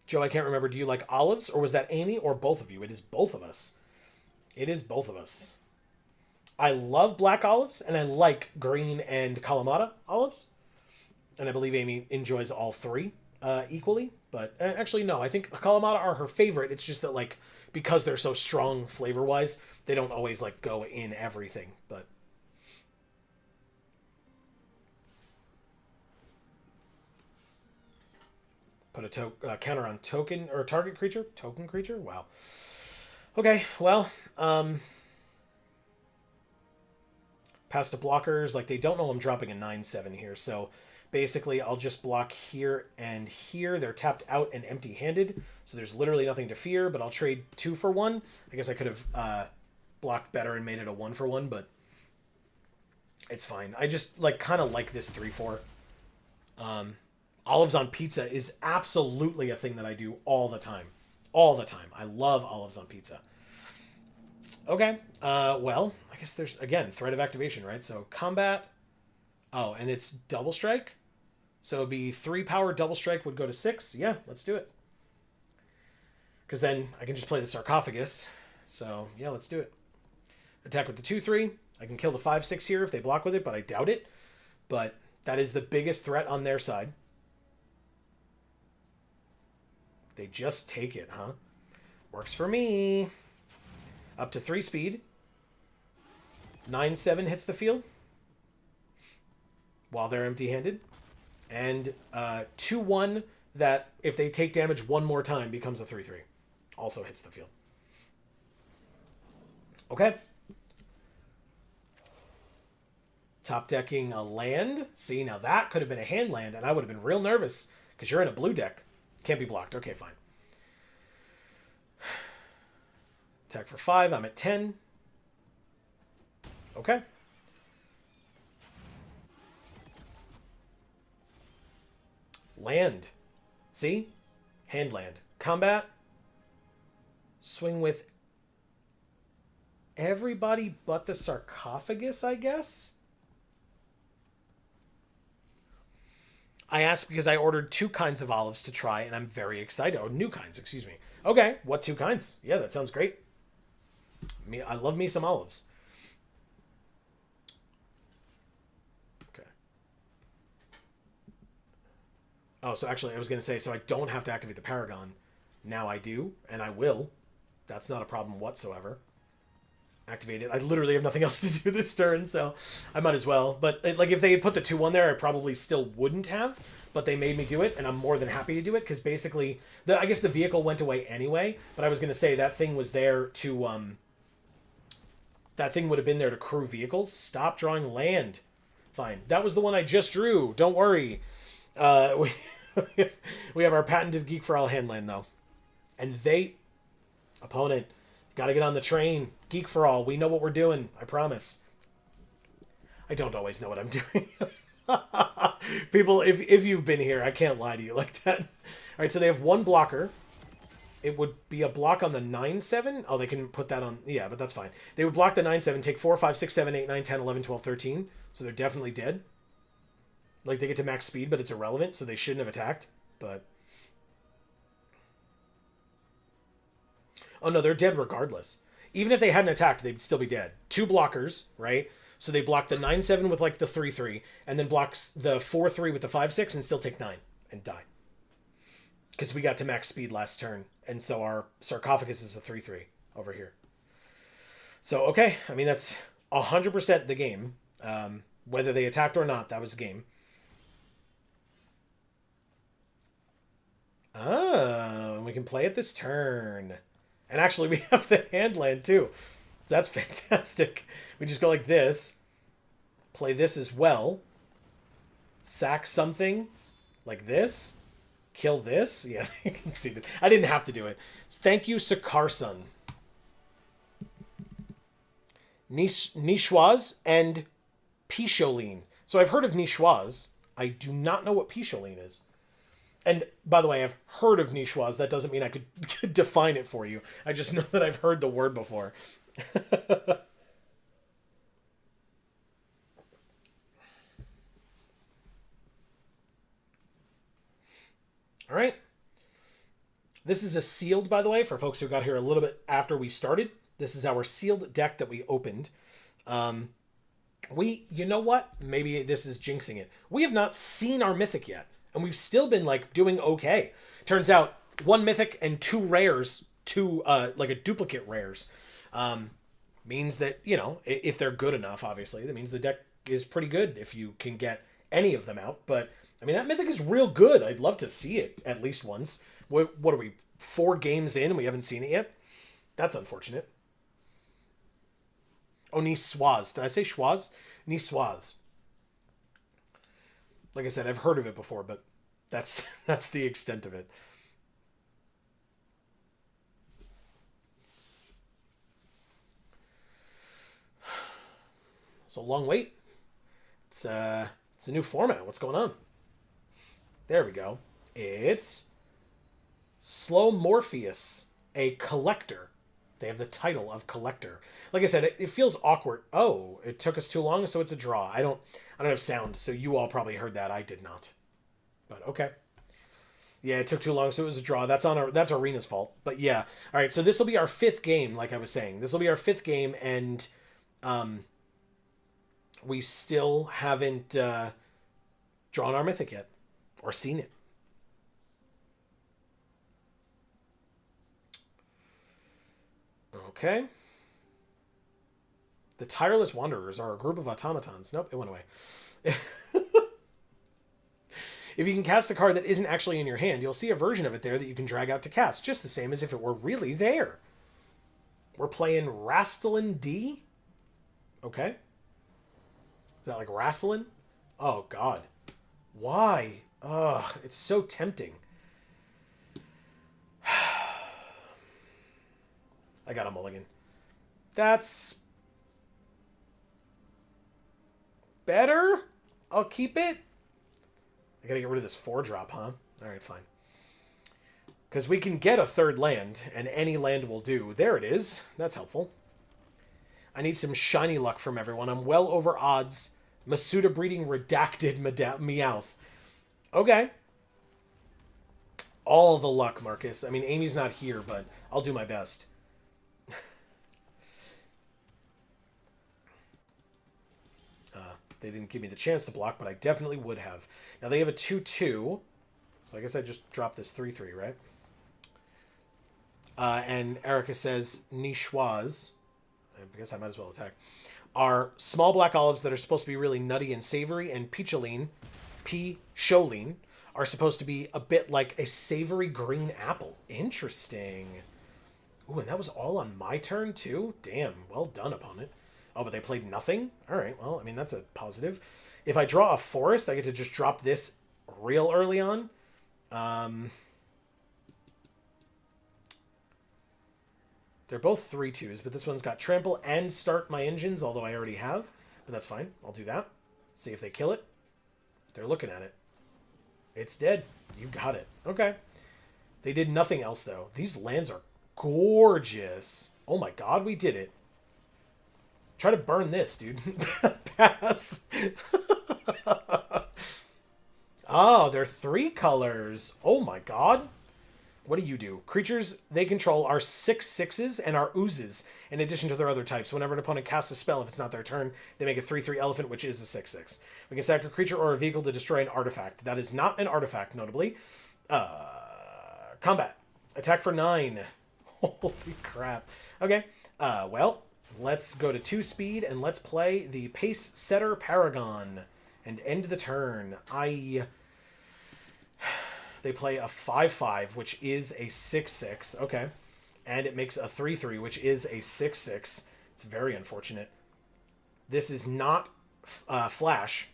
Joe, I can't remember. Do you like olives, or was that Amy, or both of you? It is both of us. It is both of us. I love black olives, and I like green and Kalamata olives. And I believe Amy enjoys all 3 equally. But actually, no. I think Kalamata are her favorite. It's just that, like, because they're so strong flavor-wise, they don't always, like, go in everything. But put a counter on token or target creature. Token creature. Wow. Okay. Well. Past to blockers, like they don't know I'm dropping a 9/7 here, so basically I'll just block here and here. They're tapped out and empty-handed, so there's literally nothing to fear, but I'll trade 2 for 1. I guess I could have blocked better and made it a 1 for 1, but it's fine. I just like kind of like this 3/4. Olives on pizza is absolutely a thing that I do all the time. All the time. I love olives on pizza. Okay. Well, I guess there's, again, threat of activation, right? So combat. Oh, and it's double strike. So it'd be 3 power double strike would go to 6. Yeah, let's do it. Because then I can just play the Sarcophagus. So, yeah, let's do it. Attack with the 2/3. I can kill the 5/6 here if they block with it, but I doubt it. But that is the biggest threat on their side. They just take it, huh? Works for me. Up to 3 speed. 9/7 hits the field while they're empty-handed. And 2/1 that if they take damage one more time becomes a 3/3. Also hits the field. Okay. Top decking a land. See, now that could have been a hand land, and I would have been real nervous because you're in a blue deck. Can't be blocked. Okay, fine. Attack for 5. I'm at 10. Okay. Land. See? Hand land. Combat. Swing with everybody but the sarcophagus, I guess? I asked because I ordered 2 kinds of olives to try, and I'm very excited. Oh, new kinds, excuse me. Okay, what 2 kinds? Yeah, that sounds great. I love me some olives. Okay. Oh, so actually, I was going to say, so I don't have to activate the Paragon. Now I do, and I will. That's not a problem whatsoever. Activate it. I literally have nothing else to do this turn, so I might as well. But like, if they had put the 2/1 there, I probably still wouldn't have. But they made me do it, and I'm more than happy to do it because basically, I guess the vehicle went away anyway. But I was going to say that thing was there to that thing would have been there to crew vehicles. Stop drawing land. Fine. That was the one I just drew. Don't worry. We have our patented Geek for All hand land though, and they opponent. Got to get on the train. Geek for All. We know what we're doing. I promise. I don't always know what I'm doing. People, if you've been here, I can't lie to you like that. All right, so they have 1 blocker. It would be a block on the 9/7. Oh, they can put that on. Yeah, but that's fine. They would block the 9/7, take 4, 5, 6, 7, 8, 9, 10, 11, 12, 13. So they're definitely dead. Like, they get to max speed, but it's irrelevant, so they shouldn't have attacked. But... oh, no, they're dead regardless. Even if they hadn't attacked, they'd still be dead. 2 blockers, right? So they block the 9/7 with, like, the 3/3, and then blocks the 4/3 with the 5/6 and still take 9 and die. Because we got to max speed last turn, and so our sarcophagus is a 3/3 over here. So, okay, I mean, that's 100% the game. Whether they attacked or not, that was the game. Oh, we can play it this turn. And actually, we have the hand land, too. That's fantastic. We just go like this. Play this as well. Sack something. Like this. Kill this. Yeah, you can see that. I didn't have to do it. Thank you, Sakarsun. Niçoise and Picholine. So I've heard of Niçoise. I do not know what Picholine is. And, by the way, I've heard of Niçoise. That doesn't mean I could define it for you. I just know that I've heard the word before. All right. This is a sealed, by the way, for folks who got here a little bit after we started. This is our sealed deck that we opened. You know what? Maybe this is jinxing it. We have not seen our mythic yet. And we've still been, like, doing okay. Turns out, 1 mythic and 2 rares, like a duplicate rares, means that, you know, if they're good enough, obviously, that means the deck is pretty good if you can get any of them out. But, I mean, that mythic is real good. I'd love to see it at least once. What are we, 4 games in and we haven't seen it yet? That's unfortunate. Oh, Niçoise. Did I say Schwaz? Niçoise. Like I said, I've heard of it before, but that's the extent of it. It's a long wait. It's a new format. What's going on? There we go. It's Slow Morpheus, a collector. They have the title of collector. Like I said, it feels awkward. Oh, it took us too long, so it's a draw. I don't have sound, so you all probably heard that. I did not. But okay. Yeah, it took too long, so it was a draw. That's Arena's fault. But yeah. All right, so this will be our 5th game, like I was saying. This will be our 5th game, and we still haven't drawn our mythic yet or seen it. Okay. The Tireless Wanderers are a group of automatons. Nope, it went away. If you can cast a card that isn't actually in your hand, you'll see a version of it there that you can drag out to cast, just the same as if it were really there. We're playing Rastalin D? Okay. Is that like Rastalin? Oh, God. Why? Ugh, it's so tempting. I got a mulligan. That's better? I'll keep it. I gotta get rid of this 4-drop, huh? Alright, fine. Because we can get a 3rd land, and any land will do. There it is. That's helpful. I need some shiny luck from everyone. I'm well over odds. Masuda breeding redacted Meowth. Okay. All the luck, Marcus. I mean, Amy's not here, but I'll do my best. They didn't give me the chance to block, but I definitely would have. Now, they have a 2-2, so I guess I just dropped this 3-3, right? And Erica says, Niçoise, I guess I might as well attack, are small black olives that are supposed to be really nutty and savory, and Picholine, are supposed to be a bit like a savory green apple. Interesting. Ooh, and that was all on my turn, too? Damn, well done, opponent. Oh, but they played nothing? All right, well, I mean, that's a positive. If I draw a forest, I get to just drop this real early on. They're both 3/2s, but this one's got trample and start my engines, although I already have. But that's fine. I'll do that. See if they kill it. They're looking at it. It's dead. You got it. Okay. They did nothing else, though. These lands are gorgeous. Oh my god, we did it. Try to burn this, dude. Pass. Oh, they're 3 colors. Oh my god. What do you do? Creatures they control are 6/6s and are oozes, in addition to their other types. Whenever an opponent casts a spell, if it's not their turn, they make a 3/3 elephant, which is a 6/6. We can sack a creature or a vehicle to destroy an artifact. That is not an artifact, notably. Combat. Attack for 9. Holy crap. Okay. Well, let's go to 2 speed and let's play the Pace Setter Paragon and end the turn. They play a 5/5, which is a 6/6. Okay. And it makes a 3/3, which is a 6/6. It's very unfortunate. This is not Flash.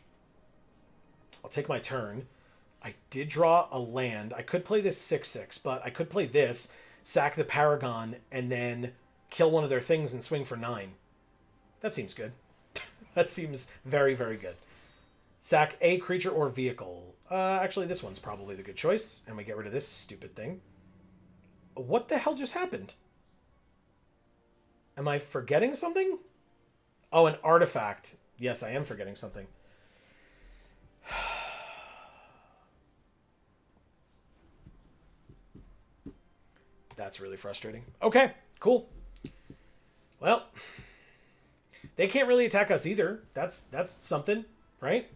I'll take my turn. I did draw a land. I could play this 6/6, but I could play this, sack the Paragon, and then kill one of their things and swing for 9. That seems good. That seems very, very good. Sack a creature or vehicle. Actually, this one's probably the good choice. And we get rid of this stupid thing. What the hell just happened? Am I forgetting something? Oh, an artifact. Yes, I am forgetting something. That's really frustrating. Okay, cool. Well, they can't really attack us either. That's something, right?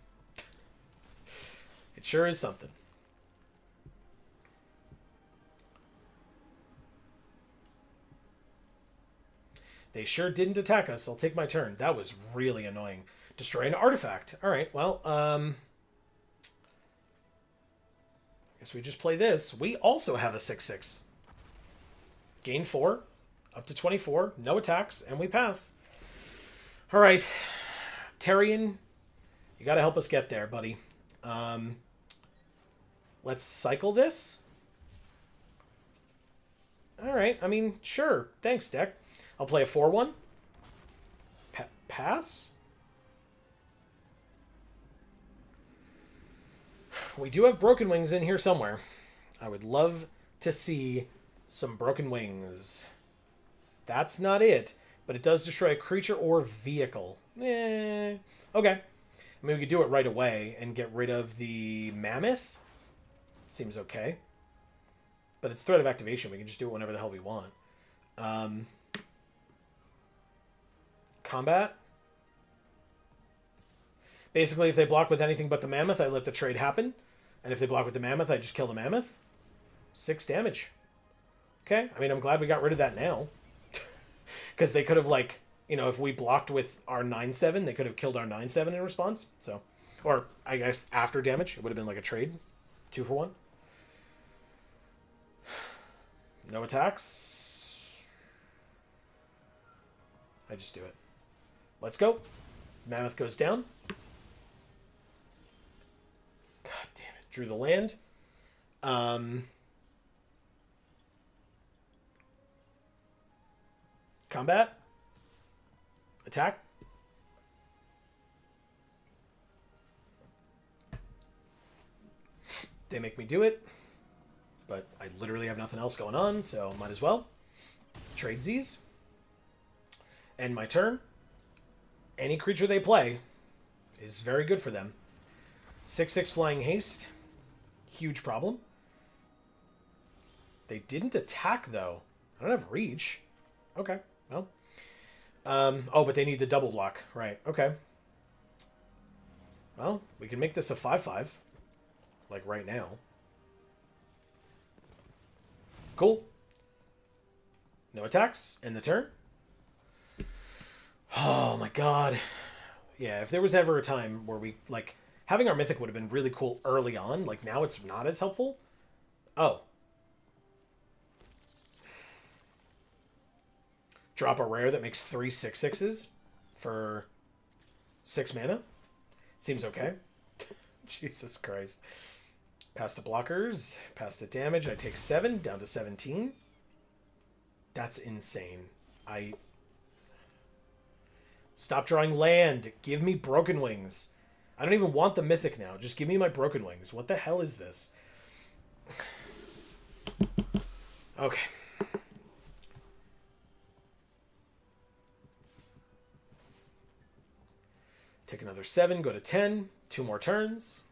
It sure is something. They sure didn't attack us. I'll take my turn. That was really annoying. Destroy an artifact. All right, well, I guess we just play this. We also have a 6/6. Gain 4, up to 24, no attacks, and we pass. All right, Terrian, you got to help us get there, buddy. Let's cycle this. All right, I mean, sure. Thanks, deck. I'll play a 4/1. Pass. We do have Broken Wings in here somewhere. I would love to see some Broken Wings. That's not it, but it does destroy a creature or vehicle. Okay. I mean, we could do it right away and get rid of the Mammoth. Seems okay. But it's threat of activation. We can just do it whenever the hell we want. Combat. Basically, if they block with anything but the Mammoth, I let the trade happen. And if they block with the Mammoth, I just kill the Mammoth. 6 damage. Okay. I mean, I'm glad we got rid of that now. Because they could have, like, You know, if we blocked with our 9/7, they could have killed our 9/7 in response. So, or I guess after damage, it would have been like a trade, 2-for-1. No attacks. I just do it. Let's go. Mammoth goes down. God damn it! Drew the land. Combat. Attack. They make me do it, but I literally have nothing else going on, so might as well. Trade Z's. End my turn. Any creature they play is very good for them. 6/6 Flying Haste. Huge problem. They didn't attack, though. I don't have reach. Okay, well. Oh, but they need the double block. Right, okay. Well, we can make this a 5/5. Like, right now. Cool. No attacks. End the turn. Oh, my God. Yeah, if there was ever a time where we, like, having our Mythic would have been really cool early on. Like, now it's not as helpful. Oh. Drop a rare that makes 3 6/6s for 6 mana. Seems okay. Jesus Christ. Pass to blockers. Pass to damage. I take 7 down to 17. That's insane. Stop drawing land. Give me Broken Wings. I don't even want the Mythic now. Just give me my Broken Wings. What the hell is this? Okay. Take another 7, go to 10. 2 more turns.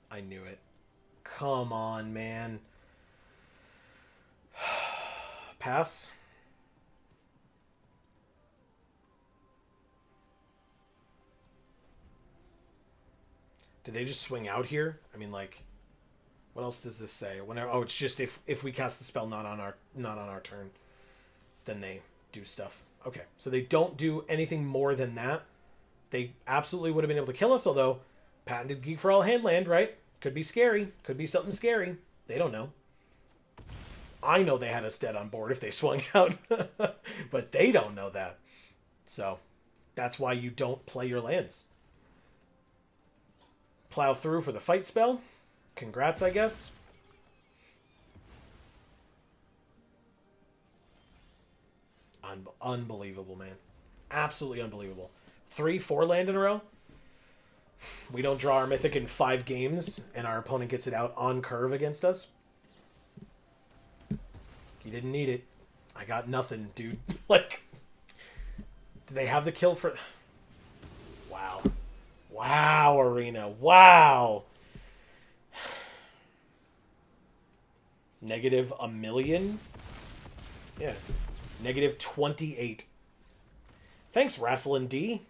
I knew it. Come on, man. Pass. Did they just swing out here? I mean, like, what else does this say? Whenever, oh, it's just if we cast the spell not on our turn, then they do stuff. Okay, so they don't do anything more than that. They absolutely would have been able to kill us, although patented Geek for all hand land, right? Could be scary. Could be something scary. They don't know. I know they had us dead on board if they swung out, but they don't know that. So that's why you don't play your lands. Plow through for the fight spell. Congrats, I guess. Unbelievable, man. Absolutely unbelievable. 3-4 land in a row. We don't draw our Mythic in 5 games, and our opponent gets it out on curve against us. He didn't need it. I got nothing, dude. Like, do they have the kill for... Wow. Wow, Arena. Wow. Negative a million? Yeah. Negative 28. Thanks, Rasslin D.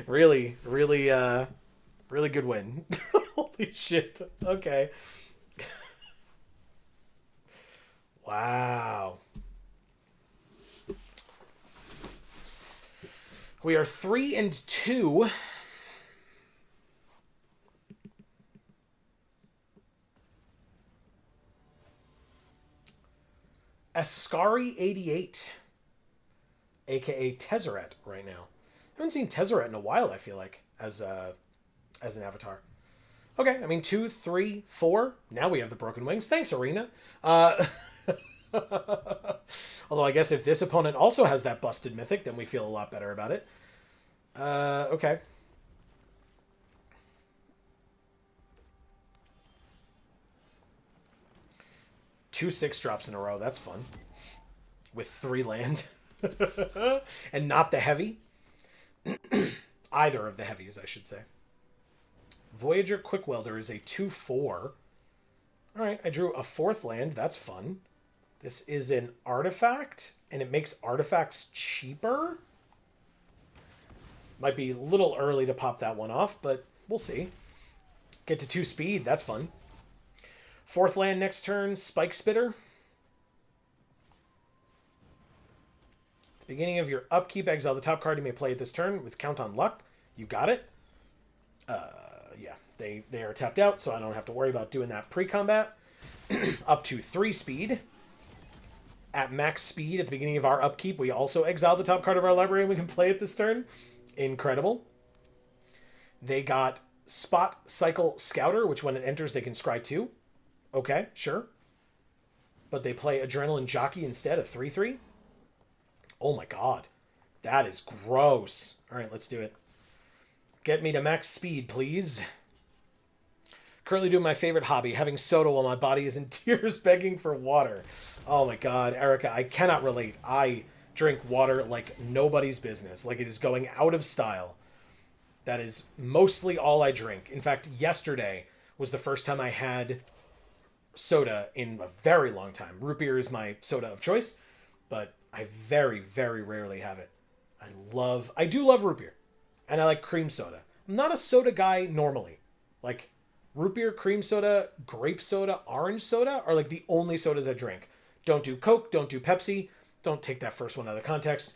Really good win. Holy shit. Okay. Wow. We are 3-2. Ascari 88, aka Tezzeret, right now. I haven't seen Tezzeret in a while, I feel like, as an avatar. Okay, I mean, 2, 3, 4. Now we have the Broken Wings. Thanks, Arena. Although I guess if this opponent also has that busted Mythic, then we feel a lot better about it. Okay. Two 6-drops in a row. That's fun. With 3 land. And not the heavy. Either of the heavies, I should say. Voyager Quickwelder is a 2/4. Alright, I drew a 4th land. That's fun. This is an artifact, and it makes artifacts cheaper. Might be a little early to pop that one off, but we'll see. Get to 2 speed. That's fun. 4th land next turn, Spike Spitter. Beginning of your upkeep, exile the top card you may play at this turn with Count on Luck. You got it. Yeah, they are tapped out, so I don't have to worry about doing that pre-combat. Up to 3 speed. At max speed, at the beginning of our upkeep, we also exile the top card of our library and we can play it this turn. Incredible. They got Spot Cycle Scouter, which when it enters, they can scry 2. Okay, sure. But they play Adrenaline Jockey instead, a 3/3. Oh my god. That is gross. Alright, let's do it. Get me to max speed, please. Currently doing my favorite hobby, having soda while my body is in tears begging for water. Oh my god, Erica, I cannot relate. I drink water like nobody's business. Like it is going out of style. That is mostly all I drink. In fact, yesterday was the first time I had soda in a very long time. Root beer is my soda of choice, but I very, very rarely have it. I do love root beer, and I like cream soda. I'm not a soda guy normally. Like, root beer, cream soda, grape soda, orange soda are like the only sodas I drink. Don't do Coke, don't do Pepsi. Don't take that first one out of context.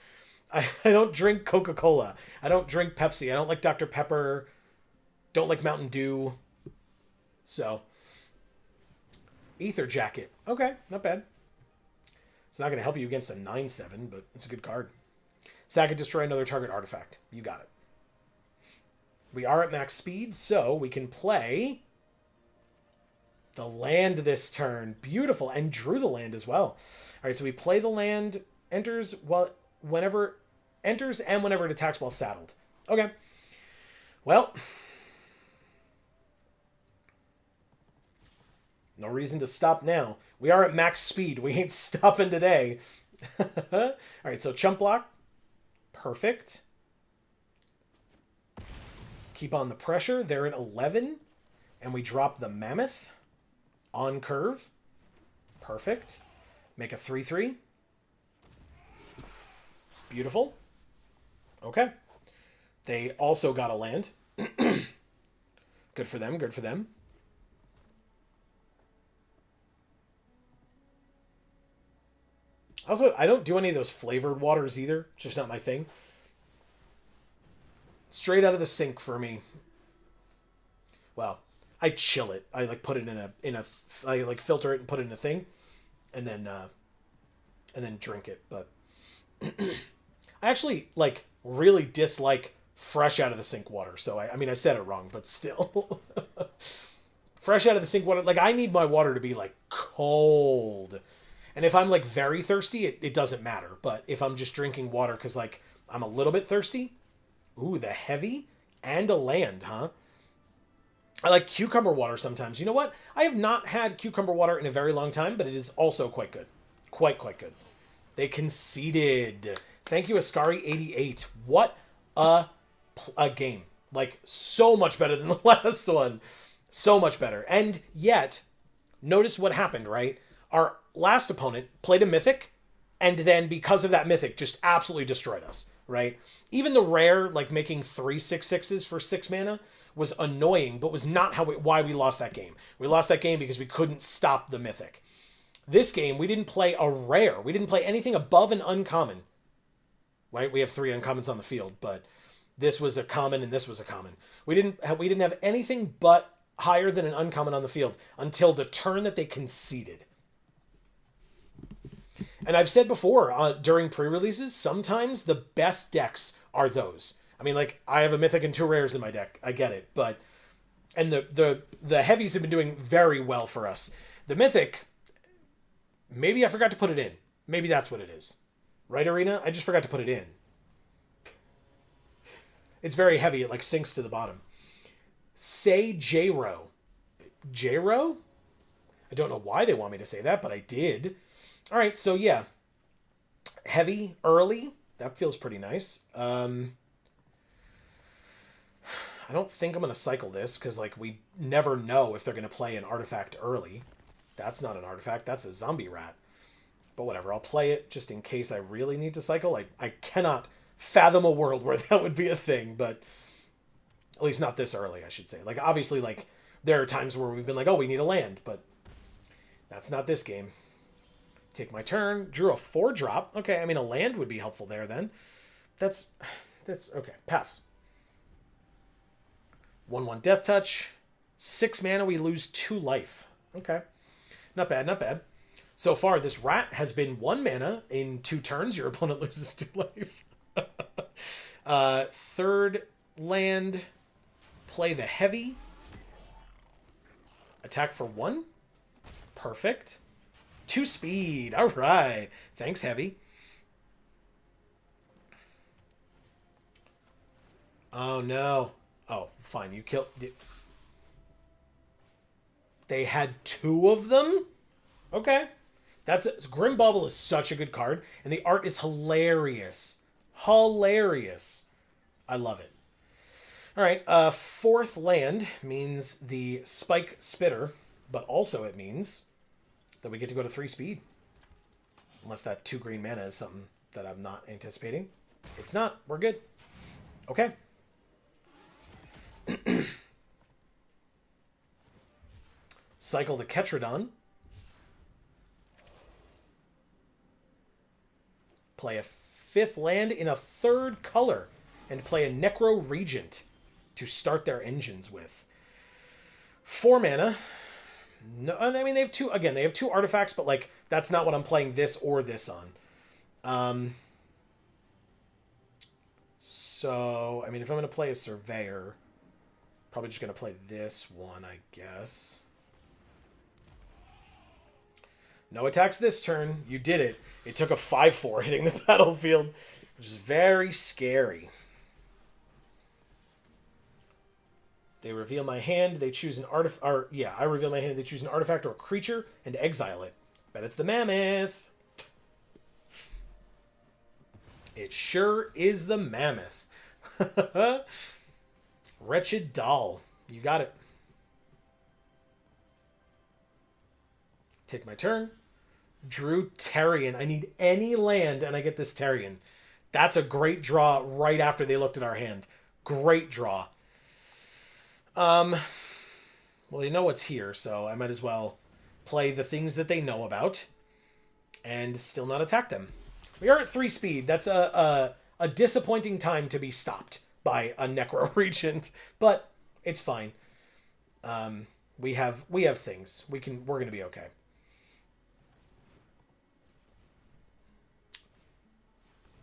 I don't drink Coca-Cola. I don't drink Pepsi. I don't like Dr. Pepper. Don't like Mountain Dew. So, Ether Jacket. Okay, not bad. It's not going to help you against a 9/7, but it's a good card. Sack and destroy another target artifact. You got it. We are at max speed, so we can play the land this turn. Beautiful. And drew the land as well. All right, so we play the land, enters whenever and whenever it attacks while saddled. Okay. Well, no reason to stop now. We are at max speed. We ain't stopping today. All right, so chump block. Perfect. Keep on the pressure. They're at 11. And we drop the Mammoth on curve. Perfect. Make a 3/3. Beautiful. Okay. They also got a land. Good for them. Good for them. Also, I don't do any of those flavored waters either. It's just not my thing. Straight out of the sink for me. Well, I chill it. I like put it I like filter it and put it in a thing, and then drink it. But I actually like really dislike fresh out of the sink water. So I mean I said it wrong, but still, fresh out of the sink water. Like I need my water to be like cold. And if I'm like very thirsty, it doesn't matter. But if I'm just drinking water because like I'm a little bit thirsty, ooh, the heavy and a land, huh? I like cucumber water sometimes. You know what? I have not had cucumber water in a very long time, but it is also quite good. Quite good. They conceded. Thank you, Ascari88. What a game. Like, so much better than the last one. So much better. And yet, notice what happened, right? Our last opponent played a Mythic, and then because of that Mythic, just absolutely destroyed us, right? Even the rare, like making 3 6/6s for 6 mana was annoying, but was not why we lost that game. We lost that game because we couldn't stop the Mythic. This game, we didn't play a rare. We didn't play anything above an uncommon, right? We have 3 uncommons on the field, but this was a common and this was a common. We didn't have anything but higher than an uncommon on the field until the turn that they conceded. And I've said before, during pre-releases, sometimes the best decks are those. I mean, like, I have a Mythic and 2 rares in my deck. I get it. But, and the heavies have been doing very well for us. The Mythic, maybe I forgot to put it in. Maybe that's what it is. Right, Arena? I just forgot to put it in. It's very heavy. It, like, sinks to the bottom. Say J-Ro. J-Ro? I don't know why they want me to say that, but I did. All right, so yeah. Heavy, early. That feels pretty nice. I don't think I'm going to cycle this, because, like, we never know if they're going to play an artifact early. That's not an artifact. That's a zombie rat. But whatever, I'll play it just in case I really need to cycle. I cannot fathom a world where that would be a thing, but at least not this early, I should say. Like, obviously, like, There are times where we've been like, oh, we need a land, but that's not this game. Take my turn. Drew a 4-drop. Okay, I mean, a land would be helpful there then. That's okay. Pass. 1/1 Death Touch. 6 mana, we lose 2 life. Okay. Not bad, not bad. So far, this rat has been 1 mana. In 2 turns, your opponent loses 2 life. Third land. Play the heavy. Attack for 1. Perfect. 2 speed. All right. Thanks, heavy. Oh, no. Oh, fine. You killed... They had 2 of them? Okay. Grim Bauble is such a good card, and the art is hilarious. Hilarious. I love it. All right, 4th land means the Spike Spitter, but also it means that we get to go to 3 speed. Unless that 2 green mana is something that I'm not anticipating. It's not. We're good. Okay. Cycle the Ketrodon. Play a 5th land in a 3rd color. And play a Necro Regent to start their engines with. 4 mana. No, I mean, they have 2... Again, they have 2 artifacts, but, like, that's not what I'm playing this or this on. So, I mean, if I'm going to play a Surveyor, probably just going to play this one, I guess. No attacks this turn. You did it. It took a 5/4 hitting the battlefield, which is very scary. They reveal my hand. They choose an artifact. Yeah, I reveal my hand. They choose an artifact or a creature and exile it. Bet it's the Mammoth. It sure is the Mammoth. Wretched Doll. You got it. Take my turn. Drew Terrian. I need any land, and I get this Terrian. That's a great draw right after they looked at our hand. Great draw. Well, they know what's here, so I might as well play the things that they know about and still not attack them. We are at 3 speed. That's a disappointing time to be stopped by a Necro Regent, but it's fine. We have things. We're going to be okay.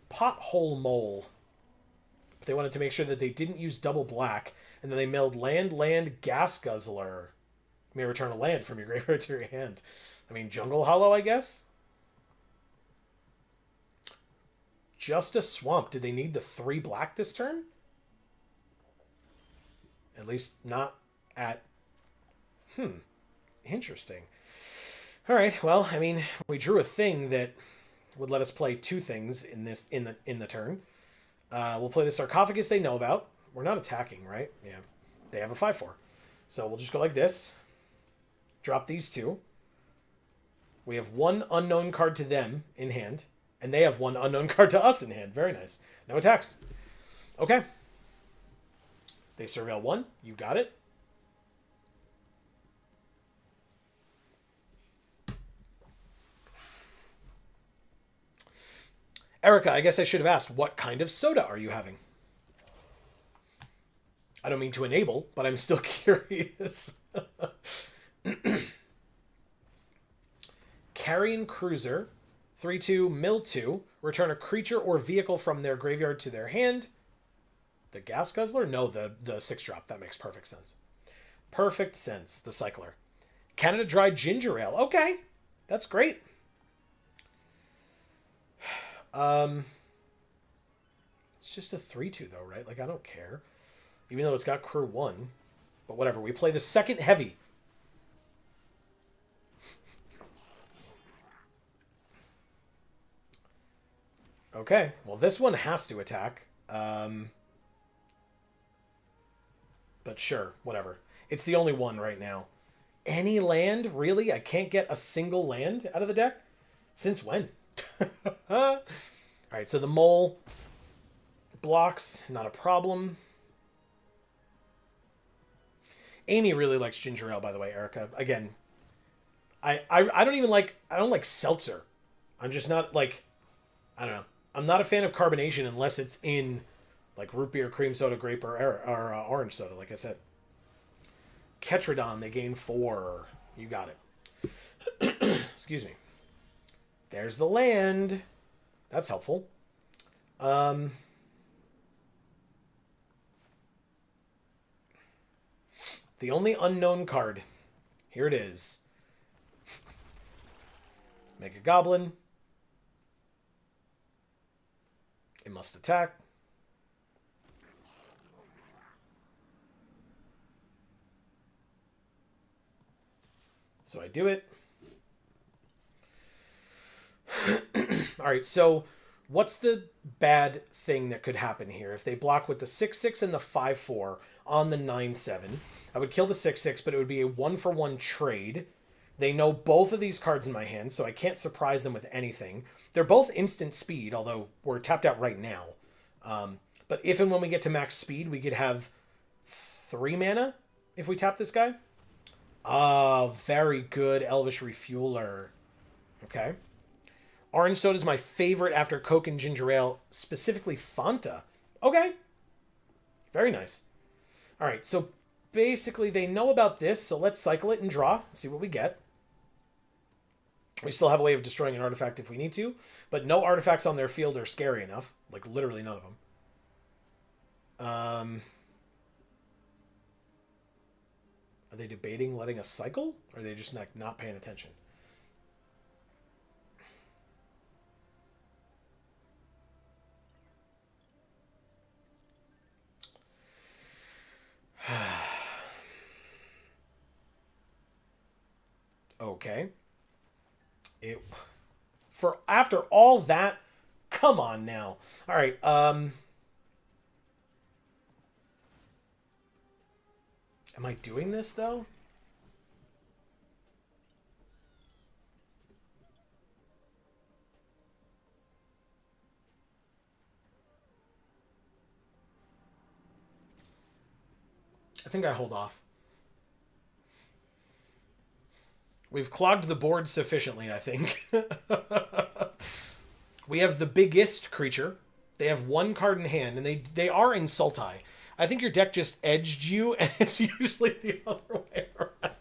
Pothole Mole. They wanted to make sure that they didn't use double black. And then they milled land, Gas Guzzler. You may return a land from your graveyard to your hand. I mean, Jungle Hollow, I guess? Just a Swamp. Did they need the 3 black this turn? At least not at... Interesting. Alright, well, I mean, we drew a thing that would let us play 2 things in the turn. We'll play the Sarcophagus they know about. We're not attacking, right? Yeah. They have a 5/4. So we'll just go like this. Drop these 2. We have 1 unknown card to them in hand. And they have 1 unknown card to us in hand. Very nice. No attacks. Okay. They surveil 1. You got it. Erica, I guess I should have asked, what kind of soda are you having? I don't mean to enable, but I'm still curious. Carrion Cruiser, 3/2, mill 2. Return a creature or vehicle from their graveyard to their hand. The Gas Guzzler? No, the 6-drop. That makes perfect sense. Perfect sense. The Cycler. Canada Dry Ginger Ale. Okay. That's great. It's just a 3/2 though, right? Like, I don't care. Even though it's got crew 1. But whatever. We play the 2nd heavy. Okay. Well, this one has to attack. But sure. Whatever. It's the only one right now. Any land? Really? I can't get a single land out of the deck? Since when? Alright, so the mole blocks. Not a problem. Amy really likes ginger ale, by the way, Erica. Again, I don't like seltzer. I'm just not like, I don't know. I'm not a fan of carbonation unless it's in like root beer, cream soda, grape, or orange soda, like I said. Ketradon, they gain 4. You got it. Excuse me. There's the land. That's helpful. The only unknown card. Here it is. Make a goblin. It must attack. So I do it. Alright, so what's the bad thing that could happen here? If they block with the 6/6 and the 5/4 on the 9/7, I would kill the 6/6, but it would be a 1-for-1 trade. They know both of these cards in my hand, so I can't surprise them with anything. They're both instant speed, although we're tapped out right now. But if and when we get to max speed, we could have 3 mana if we tap this guy. Oh, very good Elvish Refueler. Okay. Orange soda is my favorite after Coke and ginger ale, specifically Fanta. Okay. Very nice. All right, so basically they know about this, so let's cycle it and draw, see what we get. We still have a way of destroying an artifact if we need to, but no artifacts on their field are scary enough. Like, literally none of them. Are they debating letting us cycle? Or are they just not paying attention? Okay. For after all that, come on now. All right. Am I doing this though? I think I hold off. We've clogged the board sufficiently, I think. We have the biggest creature. They have 1 card in hand, and they are in Sultai. I think your deck just edged you, and it's usually the other way around.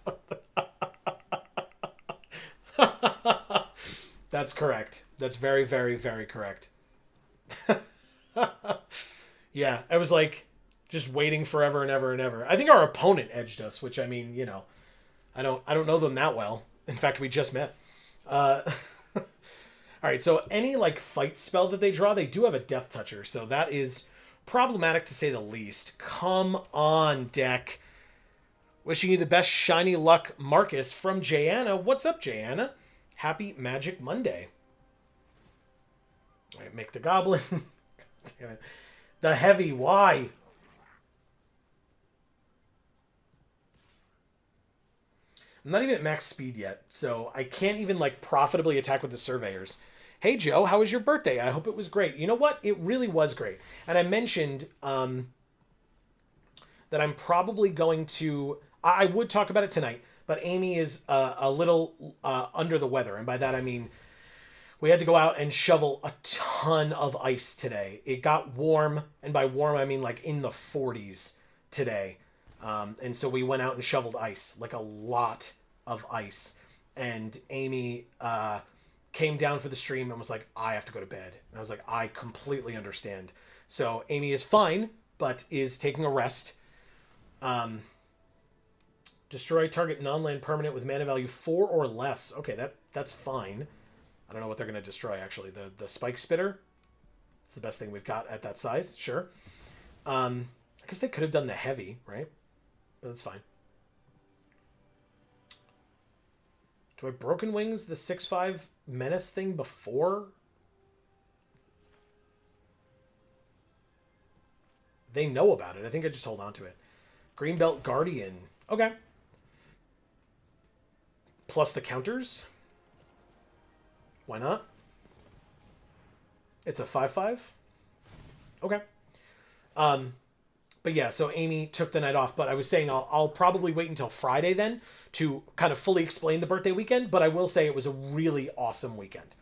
That's correct. That's very, very, very correct. Yeah, I was like just waiting forever and ever and ever. I think our opponent edged us, which I mean, you know, I don't know them that well. In fact, we just met. All right, so any like fight spell that they draw, they do have a Death Toucher, so that is problematic to say the least. Come on, deck. Wishing you the best shiny luck, Marcus from Jayanna. What's up, Jayanna? Happy Magic Monday. All right, make the goblin. Damn it. The heavy, why? I'm not even at max speed yet, so I can't even like profitably attack with the surveyors. Hey Joe, how was your birthday? I hope it was great. You know what? It really was great. And I mentioned that I'm probably going to... I would talk about it tonight, but Amy is a little under the weather. And by that I mean we had to go out and shovel a ton of ice today. It got warm, and by warm I mean like in the 40s today. And so we went out and shoveled ice, like a lot of ice. And Amy came down for the stream and was like, I have to go to bed. And I was like, I completely understand. So Amy is fine, but is taking a rest. Destroy target non-land permanent with mana value 4 or less. Okay, that's fine. I don't know what they're going to destroy, actually. The Spike Spitter. It's the best thing we've got at that size. Sure. I guess they could have done the heavy, right? But that's fine. Do I Broken Wings the 6/5 Menace thing before? They know about it. I think I just hold on to it. Greenbelt Guardian. Okay. Plus the counters. Why not? It's a 5/5. Okay. But But yeah, so Amy took the night off. But I was saying I'll probably wait until Friday then to kind of fully explain the birthday weekend. But I will say it was a really awesome weekend.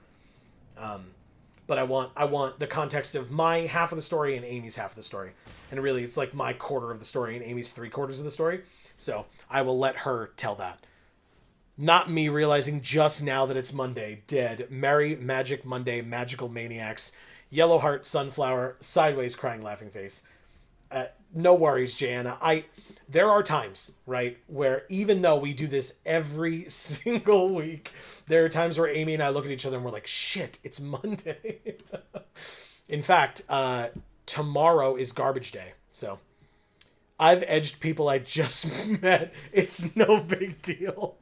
But I want the context of my half of the story and Amy's half of the story, and really it's like my quarter of the story and Amy's three-quarters of the story. So I will let her tell that. Not me realizing just now that it's Monday. Dead. Merry Magic Monday. Magical Maniacs. Yellow Heart. Sunflower. Sideways Crying Laughing Face. No worries, Jana. There are times, right, where even though we do this every single week, there are times where Amy and I look at each other and we're like, shit, it's Monday. In fact, tomorrow is garbage day. So I've edged people I just met. It's no big deal.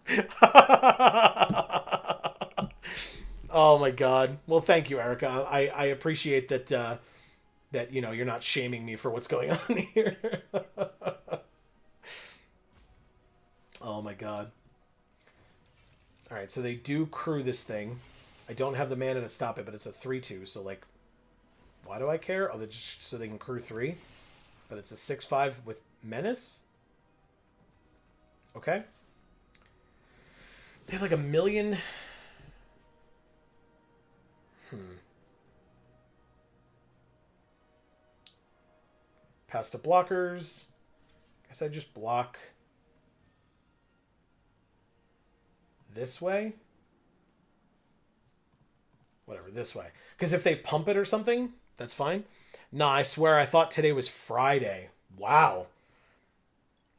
Oh my God. Well, thank you, Erica. I appreciate that, that, you're not shaming me for what's going on here. Oh my God. All right, so they do crew this thing. I don't have the mana to stop it, but it's a 3/2. So like, why do I care? Oh, just so they can crew 3. But it's a 6/5 with menace. Okay. They have like a million. Pass to blockers. Guess I just block this way. Whatever, this way. Because if they pump it or something, that's fine. Nah, I swear I thought today was Friday. Wow.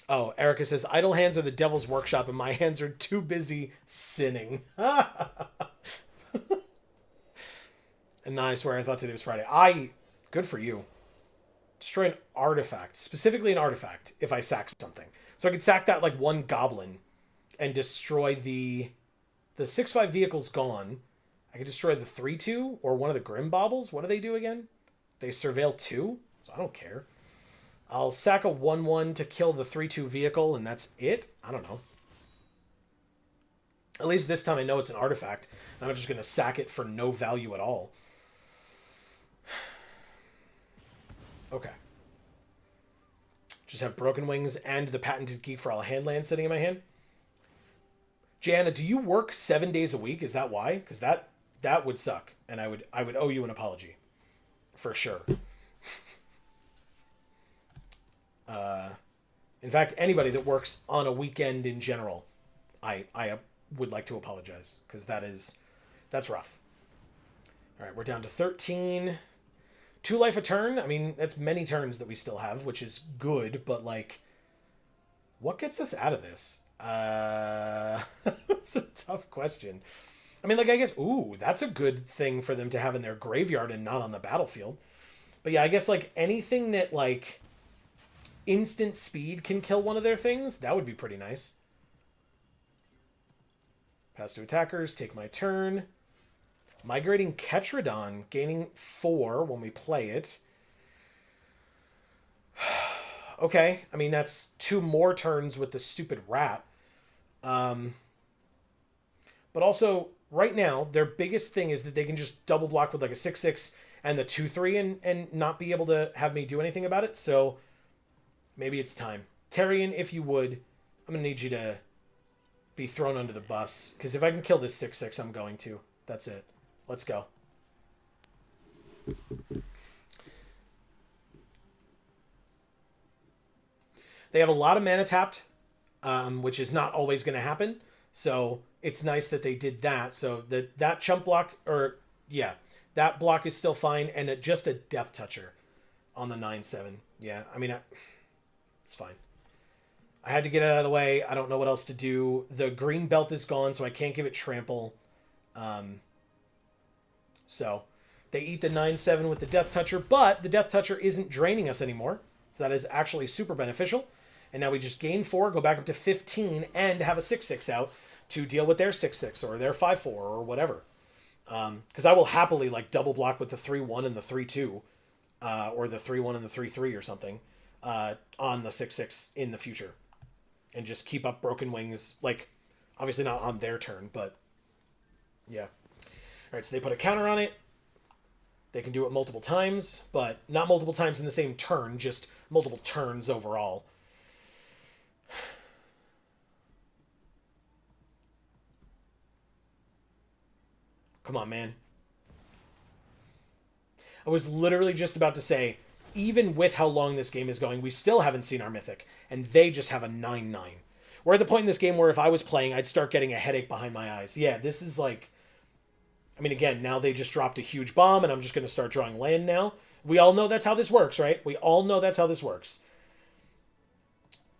Oh, Erica says, idle hands are the devil's workshop and my hands are too busy sinning. And nah, I swear I thought today was Friday. Good for you. Destroy an artifact. Specifically an artifact if I sack something. So I could sack that like one goblin and destroy the 6/5 vehicle's gone. I could destroy the 3/2 or one of the Grim Baubles. What do they do again? They surveil 2, so I don't care. I'll sack a 1/1 to kill the 3/2 vehicle, and that's it? I don't know. At least this time I know it's an artifact. I'm just going to sack it for no value at all. Okay. Just have Broken Wings and the Patented Geek for all Handland sitting in my hand. Jana, do you work 7 days a week? Is that why? Because that would suck, and I would owe you an apology, for sure. In fact, anybody that works on a weekend in general, I would like to apologize because that's rough. All right, we're down to 13. 2 life a turn. I mean, that's many turns that we still have, which is good, but like, what gets us out of this? That's a tough question. I mean, like, I guess, ooh, that's a good thing for them to have in their graveyard and not on the battlefield. But yeah, I guess, like, anything that, like, instant speed can kill one of their things, that would be pretty nice. Pass to attackers, take my turn. Migrating Ketradon, gaining 4 when we play it. Okay, I mean, that's 2 more turns with the stupid rat. But also, right now, their biggest thing is that they can just double block with like a 6/6 and the 2/3 and not be able to have me do anything about it. So maybe it's time. Tarion, if you would, I'm going to need you to be thrown under the bus. Because if I can kill this 6/6, I'm going to. That's it. Let's go. They have a lot of mana tapped, which is not always going to happen. So it's nice that they did that. So that chump block, or yeah, that block is still fine. And just a Death Toucher on the 9/7. Yeah, I mean, it's fine. I had to get it out of the way. I don't know what else to do. The green belt is gone, so I can't give it trample. So they eat the 9/7 with the Death Toucher, but the Death Toucher isn't draining us anymore. So that is actually super beneficial. And now we just gain 4, go back up to 15, and have a 6/6 out to deal with their 6/6 or their 5/4 or whatever. Because I will happily like double block with the 3/1 and the 3/2, or the 3/1 and the 3/3 or something, on the 6/6 in the future, and just keep up Broken Wings. Like, obviously not on their turn, but yeah. All right, so they put a counter on it. They can do it multiple times, but not multiple times in the same turn, just multiple turns overall. Come on, man. I was literally just about to say, even with how long this game is going, we still haven't seen our Mythic, and they just have a 9-9. We're at the point in this game where if I was playing, I'd start getting a headache behind my eyes. Yeah, this is like... I mean, again, now they just dropped a huge bomb, and I'm just going to start drawing land now. We all know that's how this works, right? We all know that's how this works.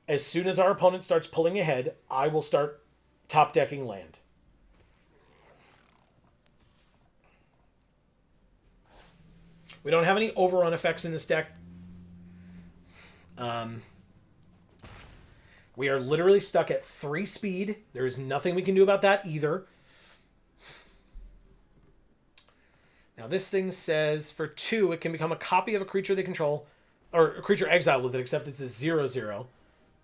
As soon as our opponent starts pulling ahead, I will start top-decking land. We don't have any overrun effects in this deck. We are literally stuck at 3 speed. There is nothing we can do about that either. Now this thing says for 2, it can become a copy of a creature they control, or a creature exiled with it, except it's a 0/0.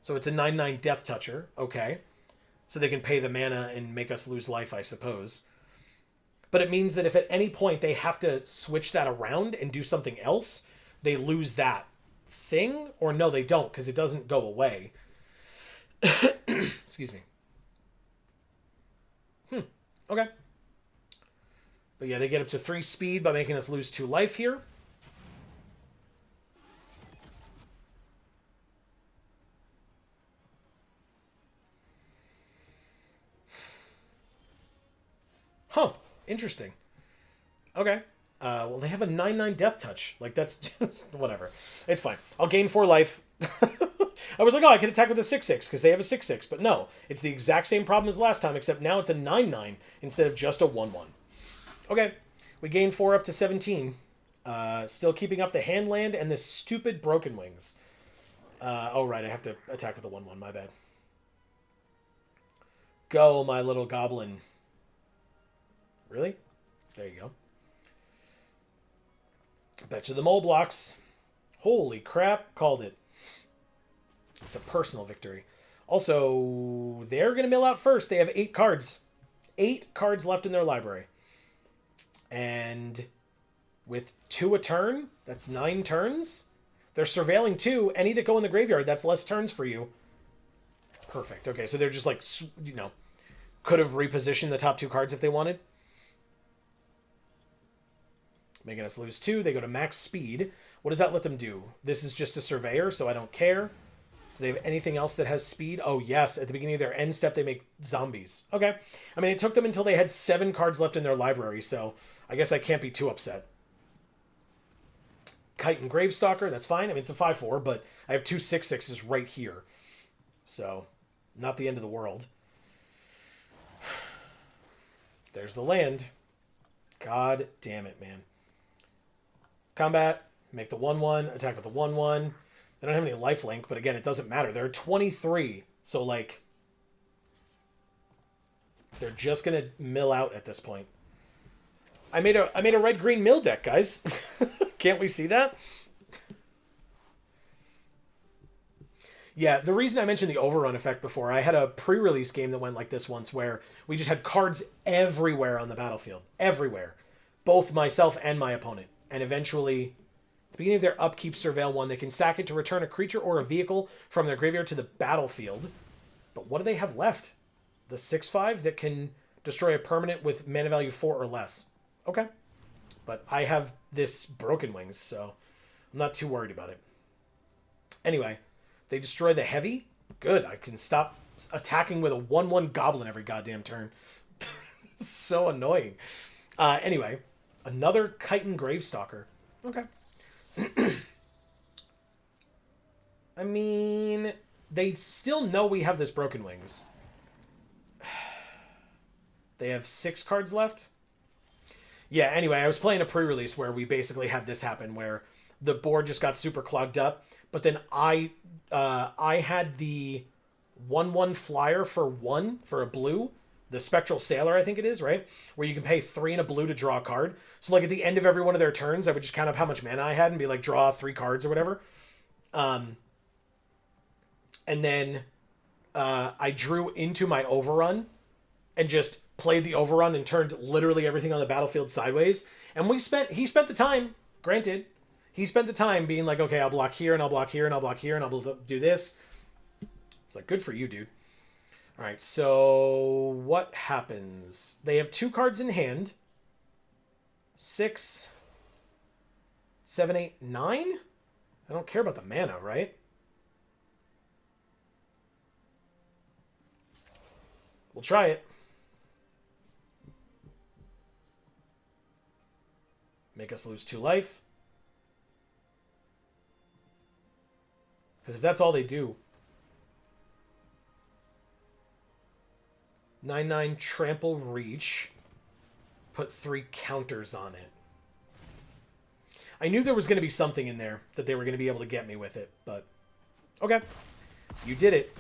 So it's a 9/9 Death Toucher. Okay. So they can pay the mana and make us lose life, I suppose. But it means that if at any point they have to switch that around and do something else, they lose that thing. Or no, they don't, because it doesn't go away. Excuse me. Okay. But yeah, they get up to 3 speed by making us lose 2 life here. Huh. Interesting. Okay. Well, they have a 9/9 Death Touch. Like, that's just... whatever. It's fine. I'll gain 4 life. I was like, oh, I could attack with a 6/6, because they have a 6/6. But no. It's the exact same problem as last time, except now it's a 9/9 instead of just a 1/1. Okay. We gain 4 up to 17. Still keeping up the hand land and the stupid Broken Wings. Oh, right. I have to attack with the 1/1. My bad. Go, my little goblin. Really? There you go. Betcha the mole blocks. Holy crap. Called it. It's a personal victory. Also, they're going to mill out first. They have 8 cards. 8 cards left in their library. And with 2 a turn, that's 9 turns. They're surveilling 2. Any that go in the graveyard, that's less turns for you. Perfect. Okay, so they're just like, you know, could have repositioned the top 2 cards if they wanted. Making us lose 2. They go to max speed. What does that let them do? This is just a surveyor, so I don't care. Do they have anything else that has speed? Oh, yes. At the beginning of their end step, they make zombies. Okay. I mean, it took them until they had 7 cards left in their library, so I guess I can't be too upset. Kite and Gravestalker, that's fine. I mean, it's a 5/4, but I have 2 6/6s right here. So, not the end of the world. There's the land. God damn it, man. Combat, make the 1/1, attack with the 1/1. They don't have any lifelink, but again, it doesn't matter. They're 23, so like, they're just gonna mill out at this point. I made a red-green mill deck, guys. Can't we see that? Yeah, the reason I mentioned the overrun effect before, I had a pre-release game that went like this once where we just had cards everywhere on the battlefield. Everywhere. Both myself and my opponent. And eventually, at the beginning of their upkeep surveil 1, they can sack it to return a creature or a vehicle from their graveyard to the battlefield. But what do they have left? The 6/5 that can destroy a permanent with mana value 4 or less. Okay. But I have this Broken Wings, so I'm not too worried about it. Anyway, they destroy the heavy. Good. I can stop attacking with a 1/1 goblin every goddamn turn. So annoying. Anyway, another Chitin Gravestalker. Okay. I mean, they still know we have this Broken Wings. They have 6 cards left. Yeah, anyway, I was playing a pre-release where we basically had this happen, where the board just got super clogged up, but then I had the 1/1 flyer for 1 for a blue, the Spectral Sailor, I think it is, right? Where you can pay 3 and a blue to draw a card. So like at the end of every one of their turns, I would just count up how much mana I had and be like, draw 3 cards or whatever. And then I drew into my overrun and just played the overrun and turned literally everything on the battlefield sideways. And he spent the time, granted, he spent the time being like, okay, I'll block here and I'll block here and I'll block here and I'll do this. It's like, good for you, dude. All right, so what happens? They have 2 cards in hand. 6, 7, 8, 9? I don't care about the mana, right? We'll try it. Make us lose 2 life. Because if that's all they do... 9/9 trample reach. Put 3 counters on it. I knew there was going to be something in there that they were going to be able to get me with it, but... Okay. You did it.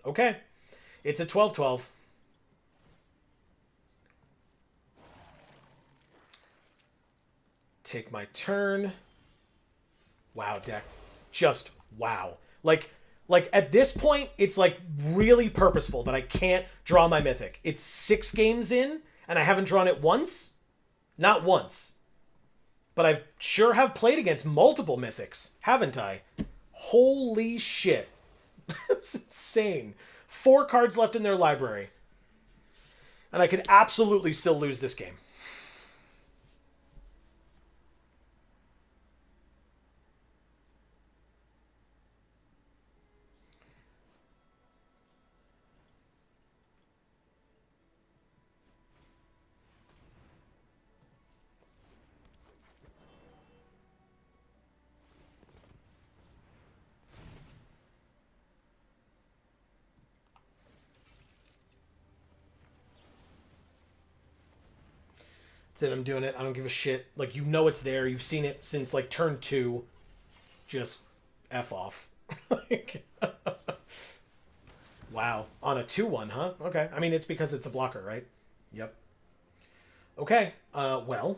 Okay. It's a 12/12. Take my turn. Wow, deck. Just wow. Like at this point, it's like really purposeful that I can't draw my mythic. It's 6 games in, and I haven't drawn it once. Not once. But I sure have played against multiple mythics, haven't I? Holy shit. That's insane. 4 cards left in their library. And I could absolutely still lose this game. That's it, I'm doing it. I don't give a shit. Like, you know it's there. You've seen it since, like, turn 2. Just F off. Like, wow. On a 2/1, huh? Okay. I mean, it's because it's a blocker, right? Yep. Okay. Well.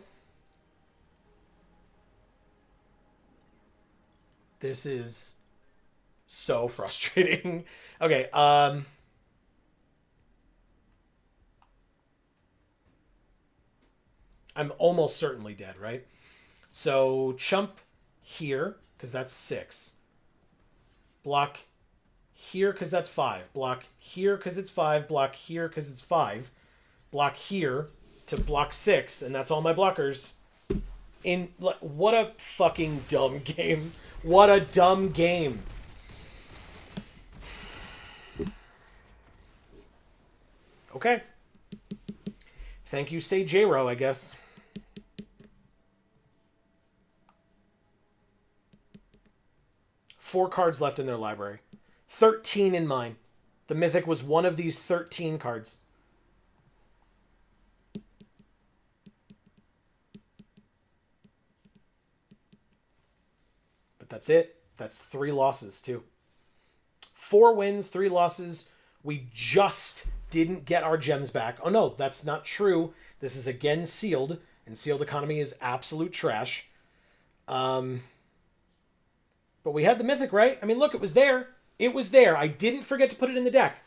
This is so frustrating. Okay, I'm almost certainly dead, right? So chump here, because that's 6. Block here, because that's 5. Block here, because it's 5. Block here, because it's 5. Block here to block 6, and that's all my blockers. What a fucking dumb game. What a dumb game. Okay. Thank you, say J-Ro, I guess. Four cards left in their library. 13 in mine. The Mythic was one of these 13 cards. But that's it. That's 3 losses, too. 4 wins, 3 losses. We just didn't get our gems back. Oh, no, that's not true. This is again sealed, and sealed economy is absolute trash. But we had the Mythic, right? I mean, look, it was there. It was there. I didn't forget to put it in the deck.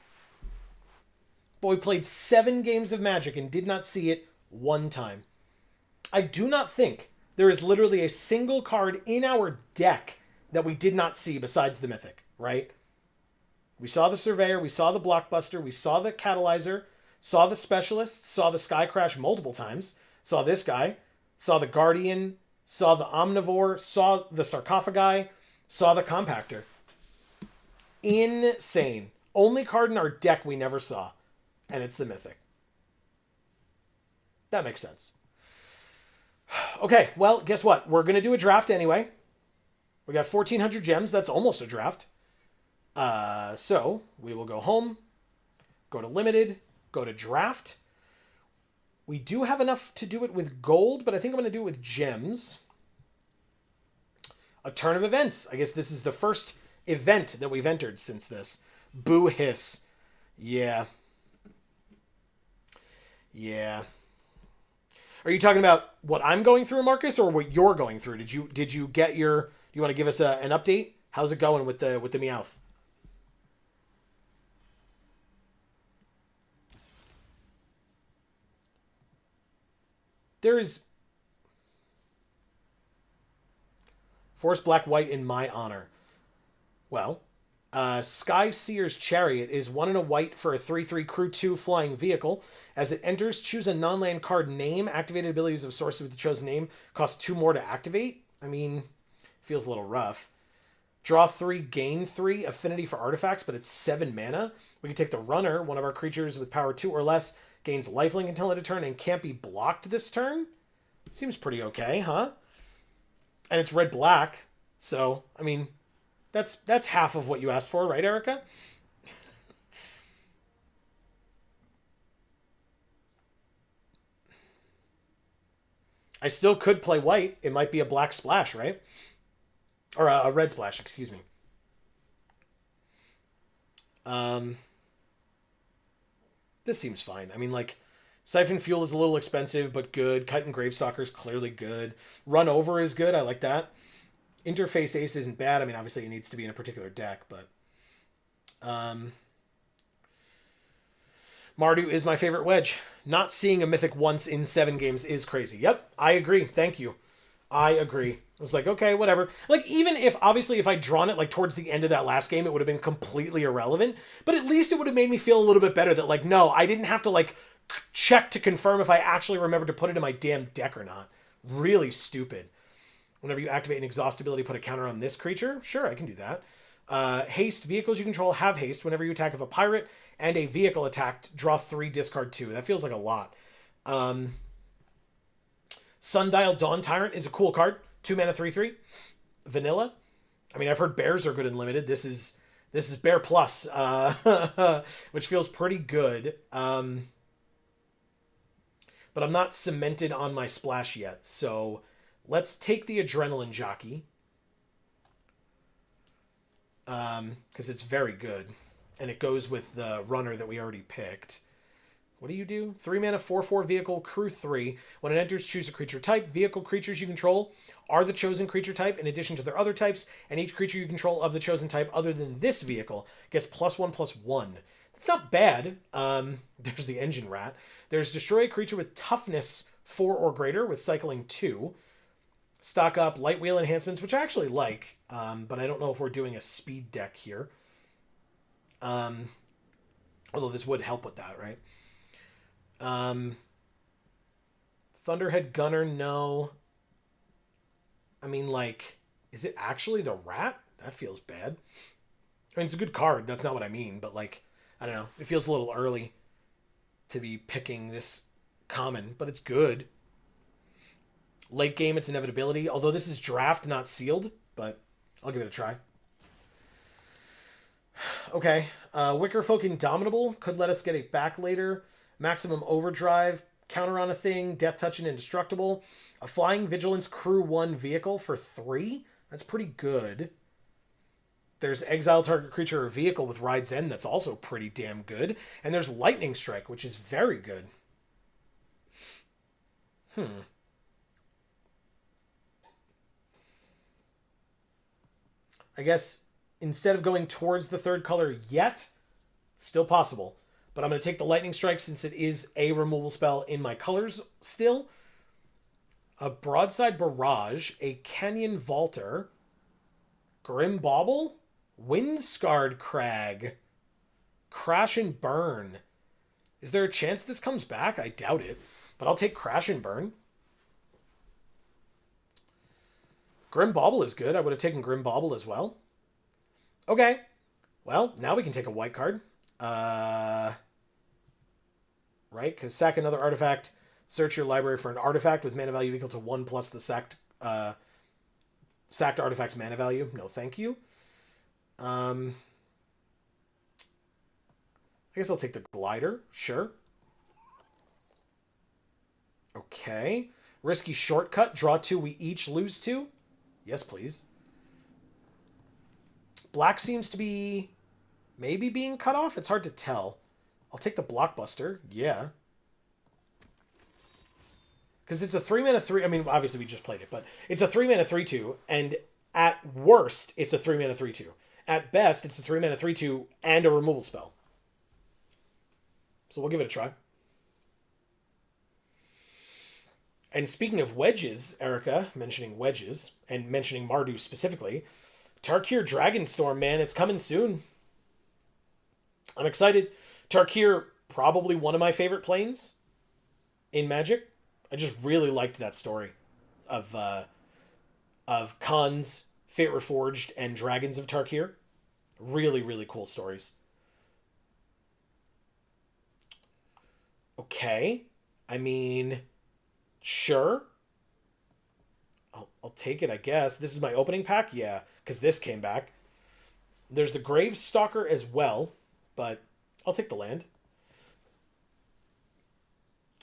But we played 7 games of Magic and did not see it one time. I do not think there is literally a single card in our deck that we did not see besides the Mythic, right? We saw the Surveyor, we saw the Blockbuster, we saw the Catalyzer, saw the Specialist, saw the Sky Crash multiple times, saw this guy, saw the Guardian, saw the Omnivore, saw the Sarcophagi, saw the Compactor. Insane. Only card in our deck we never saw, and it's the Mythic. That makes sense. Okay, well, guess what? We're going to do a draft anyway. We got 1,400 gems. That's almost a draft. So we will go home, go to limited, go to draft. We do have enough to do it with gold, but I think I'm going to do it with gems. A turn of events. I guess this is the first event that we've entered since this. Boo hiss. Yeah. Yeah. Are you talking about what I'm going through, Marcus, or what you're going through? Did you get your? Do you want to give us an update? How's it going with the Meowth? There is Force black white in my honor. Well, Sky Seer's Chariot is 1 and a white for a 3/3 crew 2 flying vehicle. As it enters, choose a non-land card name. Activated abilities of sources with the chosen name cost 2 more to activate. I mean, feels a little rough. Draw 3, gain 3, affinity for artifacts, but it's 7 mana. We can take the runner, one of our creatures with power 2 or less, gains lifelink until end of turn and can't be blocked this turn. Seems pretty okay, huh? And it's red-black, so, I mean, that's half of what you asked for, right, Erica? I still could play white. It might be a black splash, right? Or a red splash, excuse me. Um, this seems fine. I mean, like, Siphon Fuel is a little expensive, but good. Chitin Gravestalker is clearly good. Run Over is good. I like that. Interface Ace isn't bad. I mean, obviously it needs to be in a particular deck, but... Mardu is my favorite wedge. Not seeing a mythic once in 7 games is crazy. Yep, I agree. Thank you. I agree. I was like, okay, whatever. Like, even if, obviously, if I'd drawn it, like, towards the end of that last game, it would have been completely irrelevant. But at least it would have made me feel a little bit better that, like, no, I didn't have to, like, check to confirm if I actually remembered to put it in my damn deck or not. Really stupid. Whenever you activate an exhaust ability, put a counter on this creature. Sure, I can do that. Haste. Vehicles you control have haste. Whenever you attack with a pirate and a vehicle attacked, draw 3, discard 2. That feels like a lot. Sundial Dawn Tyrant is a cool card. 2 mana, 3/3. Vanilla. I mean, I've heard bears are good and limited. This is bear plus, which feels pretty good. But I'm not cemented on my splash yet, so let's take the Adrenaline Jockey. Because it's very good. And it goes with the runner that we already picked. What do you do? 3 mana, 4/4 vehicle, crew 3. When it enters, choose a creature type. Vehicle creatures you control are the chosen creature type in addition to their other types, and each creature you control of the chosen type other than this vehicle gets +1/+1. It's not bad. There's the Engine Rat. There's destroy a creature with toughness 4 or greater with cycling 2. Stock up light wheel enhancements, which I actually like, but I don't know if we're doing a speed deck here. Although this would help with that, right? Thunderhead Gunner, no. I mean, like, is it actually the rat? That feels bad. I mean, it's a good card. That's not what I mean, but, like, I don't know. It feels a little early to be picking this common, but it's good. Late game, it's inevitability. Although this is draft, not sealed, but I'll give it a try. Okay. Wickerfolk Indomitable could let us get a back later. Maximum Overdrive, counter on a thing, Death Touch and Indestructible. A Flying Vigilance Crew 1 vehicle for 3. That's pretty good. There's Exile Target Creature or Vehicle with Ride's End. That's also pretty damn good. And there's Lightning Strike, which is very good. I guess instead of going towards the third color yet, it's still possible. But I'm going to take the Lightning Strike since it is a removal spell in my colors still. A Broadside Barrage, a Canyon Vaulter, Grim Bauble, Windscarred Crag, Crash and Burn. Is there a chance this comes back? I doubt it. But I'll take Crash and Burn. Grim Bauble is good. I would have taken Grim Bauble as well. Okay. Well, now we can take a white card. Right? Because sack another artifact. Search your library for an artifact with mana value equal to 1 plus the sacked artifact's mana value. No, thank you. I guess I'll take the Glider. Sure. Okay. Risky Shortcut. Draw 2. We each lose 2. Yes, please. Black seems to be maybe being cut off. It's hard to tell. I'll take the Blockbuster. Yeah. Because it's a 3 mana 3. I mean, obviously we just played it, but it's a 3 mana 3/2, and at worst, it's a 3 mana 3/2. At best, it's a 3 mana 3/2 and a removal spell. So we'll give it a try. And speaking of wedges, Erica, mentioning wedges, and mentioning Mardu specifically, Tarkir Dragonstorm, man, it's coming soon. I'm excited. Tarkir, probably one of my favorite planes in Magic. I just really liked that story of Khans, Fate Reforged, and Dragons of Tarkir. Really, really cool stories. Okay. I mean, sure. I'll take it, I guess. This is my opening pack? Yeah, because this came back. There's the Gravestalker as well, but I'll take the land.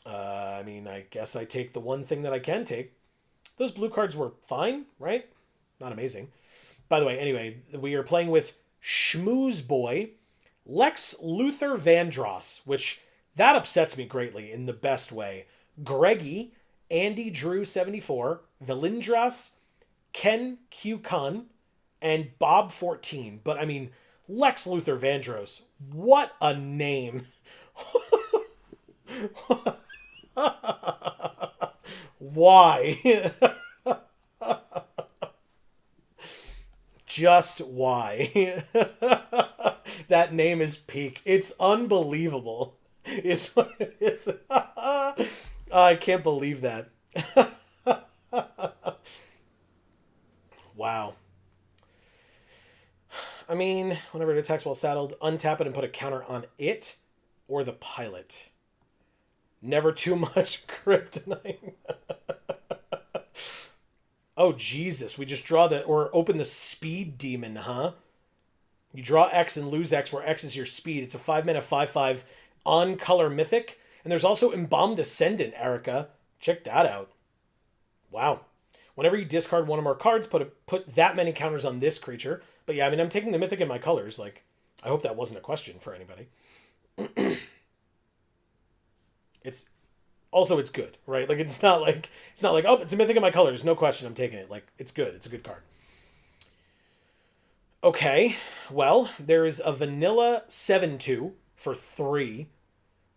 I mean, I guess I take the one thing that I can take. Those blue cards were fine, right? Not amazing. By the way, anyway, we are playing with Schmooze Boy, Lex Luthor Vandross, which that upsets me greatly in the best way. Greggy, Andy Drew 74, Velindras, Ken Q Kun, and Bob 14. But I mean, Lex Luthor Vandross, what a name. Why? Just why? That name is peak. It's unbelievable. It's what it is. I can't believe that. Wow. I mean, whenever it attacks while saddled, untap it and put a counter on it or the pilot. Never too much kryptonite. Oh, Jesus. We just draw the, or open the speed demon, huh? You draw X and lose X, where X is your speed. It's a 5-mana 5/5 on color mythic. And there's also Embalmed Ascendant, Erica. Check that out. Wow. Whenever you discard one or more cards, put that many counters on this creature. But yeah, I mean, I'm taking the mythic in my colors. Like, I hope that wasn't a question for anybody. It's good, right? Like it's not like oh, it's a mythic in my colors, no question, I'm taking it. Like it's good. It's a good card. Okay, well, there is a vanilla 7/2 for 3.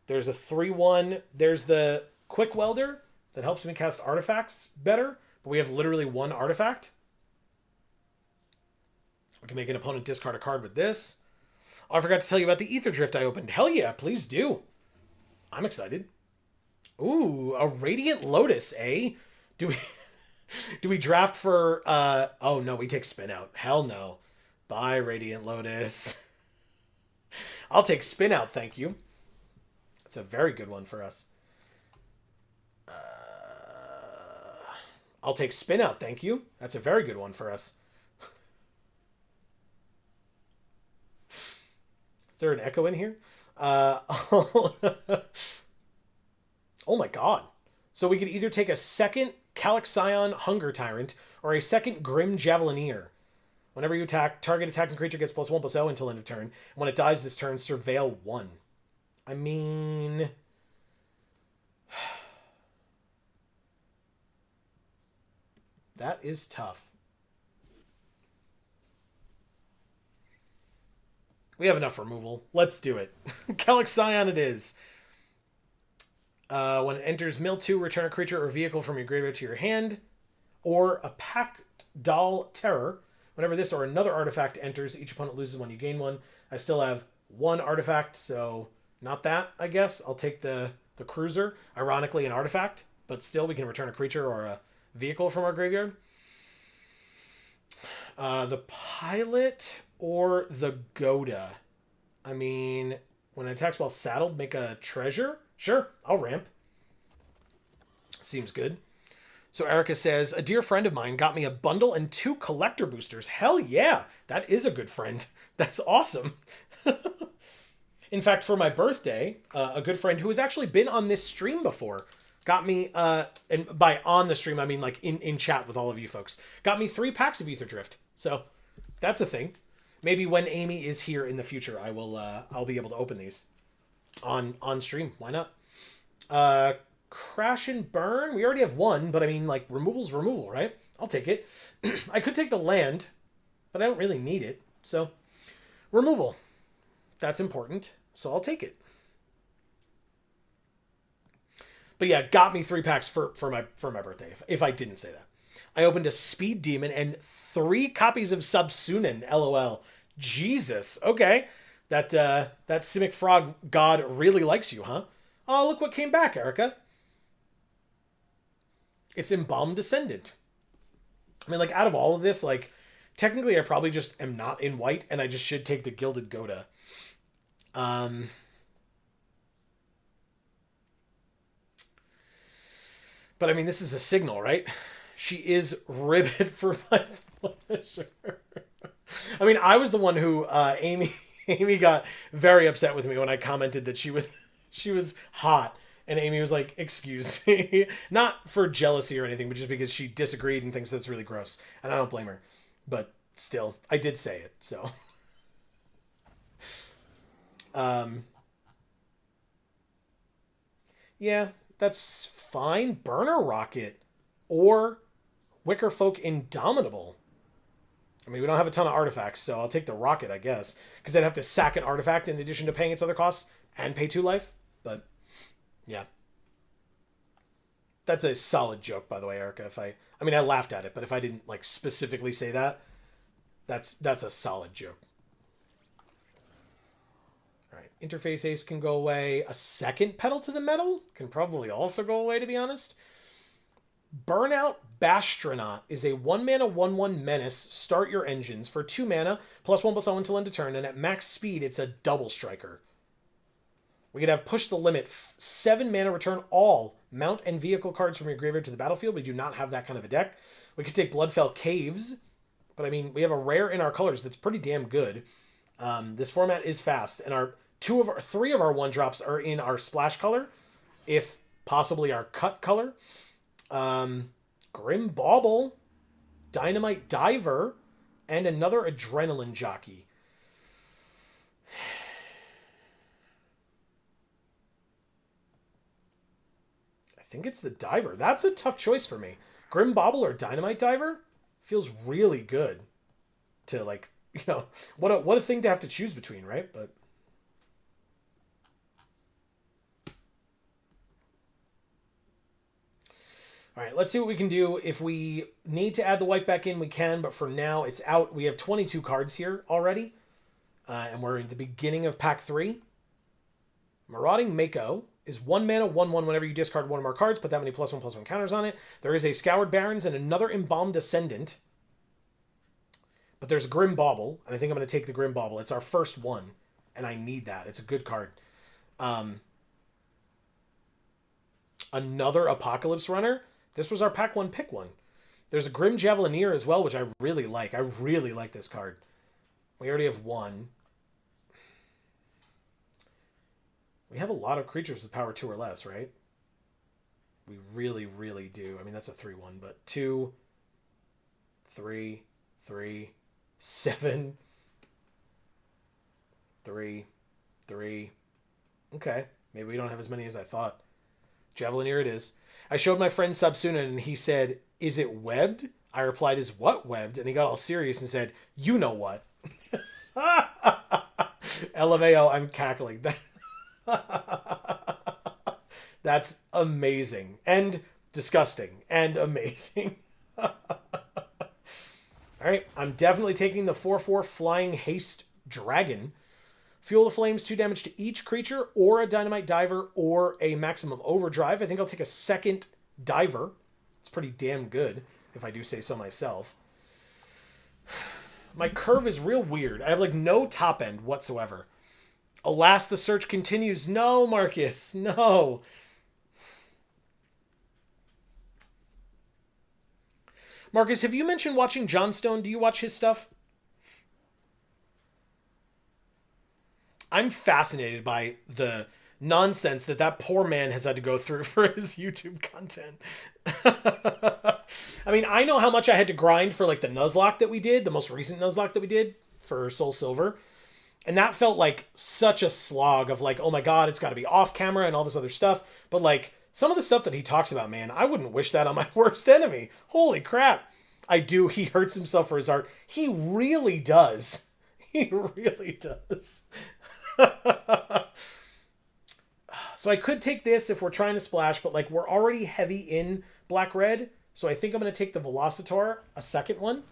There's a 3/1. There's the Quick Welder that helps me cast artifacts better, but we have literally one artifact. We can make an opponent discard a card with this. Oh, I forgot to tell you about the Aetherdrift I opened. Hell yeah, please do. I'm excited. Ooh, a Radiant Lotus, eh? Do we draft for oh no, we take spin out. Hell no. Bye, Radiant Lotus. I'll take spin out, thank you. It's a very good one for us. I'll take spin out, thank you. That's a very good one for us. Is there an echo in here? Oh my god. So we could either take a second Calaxion Hunger Tyrant or a second Grim Javelineer. Whenever you attack, target attacking creature gets +1/+0 until end of turn. When it dies this turn, surveil 1. I mean... that is tough. We have enough removal. Let's do it. Calaxion it is. When it enters mill 2, return a creature or vehicle from your graveyard to your hand. Or a Pact Doll Terror. Whenever this or another artifact enters, each opponent loses 1, you gain 1. I still have 1 artifact, so not that, I guess. I'll take the cruiser. Ironically, an artifact, but still we can return a creature or a vehicle from our graveyard. The pilot or the Goda. I mean, when it attacks while saddled, make a treasure? Sure, I'll ramp. Seems good. So Erica says, a dear friend of mine got me a bundle and 2 collector boosters. Hell yeah, that is a good friend. That's awesome. In fact, for my birthday, a good friend who has actually been on this stream before got me, and by on the stream, I mean like in chat with all of you folks, got me 3 packs of Aetherdrift. So that's a thing. Maybe when Amy is here in the future, I'll be able to open these on stream. Why not? Crash and Burn. We already have 1, but I mean, like, removal's removal, right? I'll take it. I could take the land, but I don't really need it. So, removal. That's important, so I'll take it. But yeah, got me 3 packs for my birthday. If I didn't say that, I opened a Speed Demon and 3 copies of Subsunin. LOL. Jesus. Okay, that Simic Frog God really likes you, huh? Oh, look what came back, Erica. It's Embalmed Descendant. I mean, like, out of all of this, like, technically I probably just am not in white, and I just should take the Gilded Goda. But I mean, this is a signal, right? She is ribbed for my pleasure. I mean, I was the one who Amy got very upset with me when I commented that she was hot, and Amy was like, "Excuse me," not for jealousy or anything, but just because she disagreed and thinks that's really gross, and I don't blame her. But still, I did say it, so. Yeah, that's fine. Burner Rocket or Wicker Folk Indomitable. I mean, we don't have a ton of artifacts, so I'll take the Rocket, I guess. Because I'd have to sack an artifact in addition to paying its other costs and pay 2 life. But, yeah. That's a solid joke, by the way, Erica. I mean, I laughed at it, but if I didn't, like, specifically say that, that's a solid joke. Alright, Interface Ace can go away. A second Pedal to the Metal can probably also go away, to be honest. Burnout Bastronaut is a 1-mana 1/1 menace. Start your engines for 2 mana, +1/+0 until end of turn, and at max speed, it's a double striker. We could have Push the Limit, 7 mana, return all mount and vehicle cards from your graveyard to the battlefield. We do not have that kind of a deck. We could take Bloodfell Caves, but I mean, we have a rare in our colors that's pretty damn good. This format is fast, and 3 of our 1-drops are in our splash color, if possibly our cut color. Grim Bauble, Dynamite Diver, and another Adrenaline Jockey. I think it's the Diver. That's a tough choice for me. Grim Bauble or Dynamite Diver feels really good to, like, you know, what a thing to have to choose between, right? But all right, let's see what we can do. If we need to add the white back in, we can, but for now, it's out. We have 22 cards here already, and we're in the beginning of pack 3. Marauding Mako is 1 mana, 1/1 whenever you discard one of our cards, put that many +1/+1 counters on it. There is a Scoured Barrens and another Embalmed Descendant, but there's a Grim Bauble, and I think I'm going to take the Grim Bauble. It's our first one, and I need that. It's a good card. Another Apocalypse Runner. This was our pack 1 pick one. There's a Grim Javelineer as well, which I really like. I really like this card. We already have 1. We have a lot of creatures with power 2 or less, right? We really, really do. I mean, that's a 3/1, but 2, 3, 3, 7, 3, 3. Okay, maybe we don't have as many as I thought. Javelineer it is. I showed my friend Subsunin and he said, "Is it webbed?" I replied, "Is what webbed?" And he got all serious and said, "You know what." LMAO, I'm cackling. That's amazing. And disgusting. And amazing. Alright, I'm definitely taking the 4/4 Flying Haste Dragon. Fuel the Flames, 2 damage to each creature, or a Dynamite Diver, or a Maximum Overdrive. I think I'll take a second Diver. It's pretty damn good, if I do say so myself. My curve is real weird. I have, like, no top end whatsoever. Alas, the search continues. No, Marcus, no. Marcus, have you mentioned watching Johnstone? Do you watch his stuff? I'm fascinated by the nonsense that poor man has had to go through for his YouTube content. I mean, I know how much I had to grind for, like, the Nuzlocke that we did, the most recent Nuzlocke that we did for Soul Silver. And that felt like such a slog of, like, oh my god, it's got to be off camera and all this other stuff. But, like, some of the stuff that he talks about, man, I wouldn't wish that on my worst enemy. Holy crap. I do. He hurts himself for his art. He really does. He really does. So I could take this if we're trying to splash, but like we're already heavy in black-red. So I think I'm going to take the Velocitor, a second one.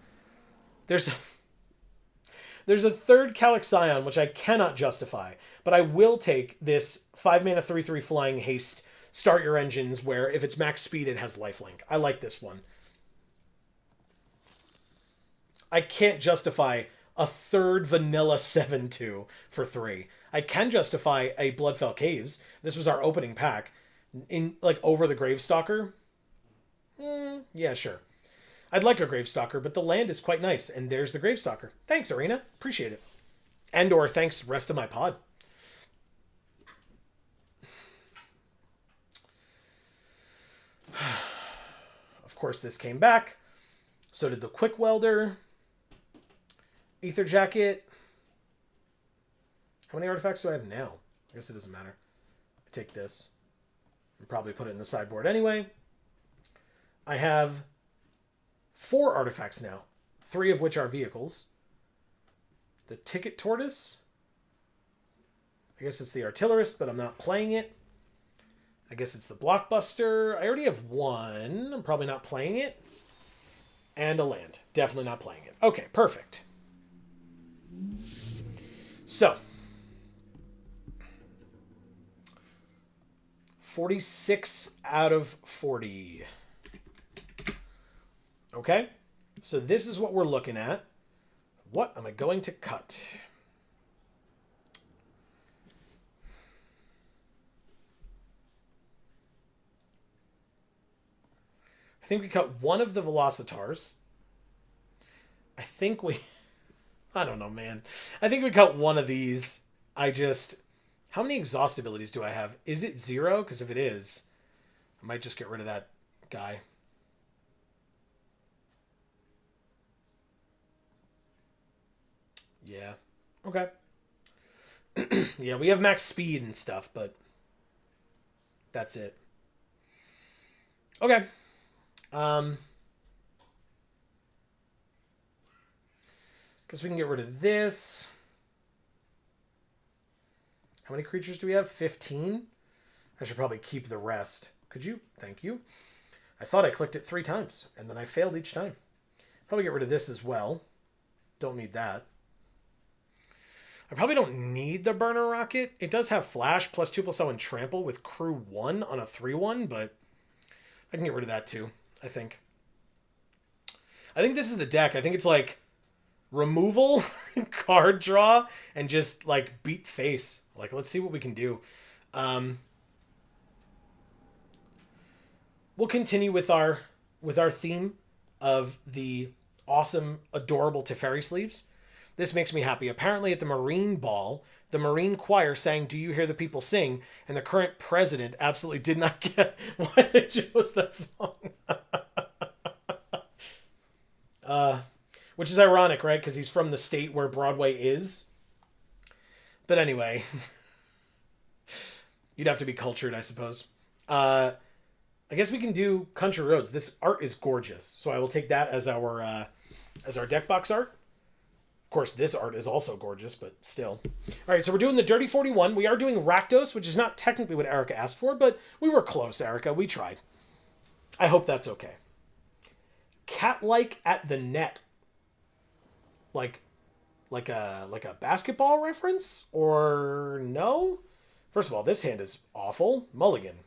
There's a third Calaxion, which I cannot justify, but I will take this 5-mana 3/3 flying haste, start your engines, where if it's max speed, it has lifelink. I like this one. I can't justify a third vanilla 7/2 for 3. I can justify a Bloodfell Caves. This was our opening pack. In like over the Gravestalker. Yeah, sure. I'd like a Gravestalker, but the land is quite nice. And there's the Gravestalker. Thanks, Arena. Appreciate it. Andor, thanks, rest of my pod. Of course, this came back. So did the Quick Welder. Ether Jacket. How many artifacts do I have now? I guess it doesn't matter. I take this. And probably put it in the sideboard anyway. I have 4 artifacts now. 3 of which are vehicles. The Ticket Tortoise. I guess it's the Artillerist, but I'm not playing it. I guess it's the Blockbuster. I already have 1. I'm probably not playing it. And a land. Definitely not playing it. Okay, perfect. So. 46 out of 40. Okay, so this is what we're looking at. What am I going to cut? I think we cut one of the Velocitars. I think we... I don't know, man. I think we cut one of these. How many exhaust abilities do I have? Is it 0? Because if it is, I might just get rid of that guy. Yeah. Okay. Yeah, we have max speed and stuff, but that's it. Okay. Guess we can get rid of this. How many creatures do we have? 15? I should probably keep the rest. Could you? Thank you. I thought I clicked it 3 times, and then I failed each time. Probably get rid of this as well. Don't need that. I probably don't need the Burner Rocket. It does have Flash, +2/+0 and Trample with Crew 1 on a 3/1, but I can get rid of that too, I think. I think this is the deck. I think it's like removal, card draw, and just like beat face. Like, let's see what we can do. We'll continue with our theme of the awesome, adorable Teferi sleeves. This makes me happy. Apparently at the Marine Ball, the Marine Choir sang "Do You Hear the People Sing?" and the current president absolutely did not get why they chose that song. Which is ironic, right? Because he's from the state where Broadway is. But anyway, you'd have to be cultured, I suppose. I guess we can do Country Roads. This art is gorgeous, so I will take that as our deck box art. Of course, this art is also gorgeous, but still. All right, so we're doing the Dirty 41. We are doing Rakdos, which is not technically what Erica asked for, but we were close, Erica. We tried. I hope that's okay. Cat-like at the net. Like a basketball reference? Or no? First of all, this hand is awful. Mulligan.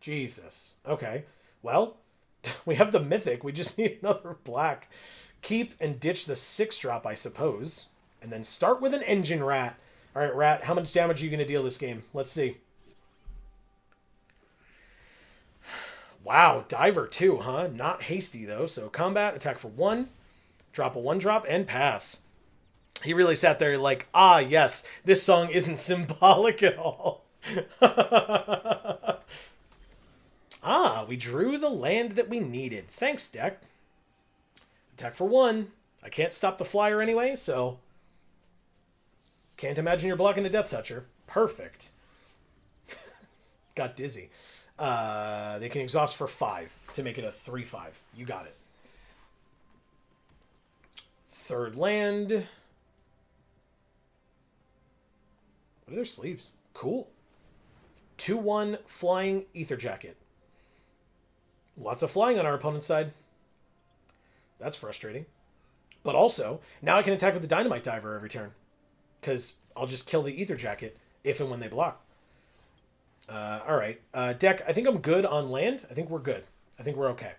Jesus. Okay. Well, we have the Mythic. We just need another black. Keep and ditch the 6-drop, I suppose. And then start with an Engine Rat. All right, Rat, how much damage are you going to deal this game? Let's see. Wow, Diver too, huh? Not hasty, though. So combat, attack for 1, drop a 1-drop, and pass. He really sat there like, ah, yes, this song isn't symbolic at all. Ah, we drew the land that we needed. Thanks, deck. Attack for 1. I can't stop the flyer anyway, so... Can't imagine you're blocking a Death Toucher. Perfect. Got dizzy. They can exhaust for 5 to make it a 3/5. You got it. Third land. What are their sleeves? Cool. 2/1 flying Ether Jacket. Lots of flying on our opponent's side. That's frustrating. But also, now I can attack with the Dynamite Diver every turn. Because I'll just kill the Ether Jacket if and when they block. Alright. Deck, I think I'm good on land. I think we're good. I think we're okay.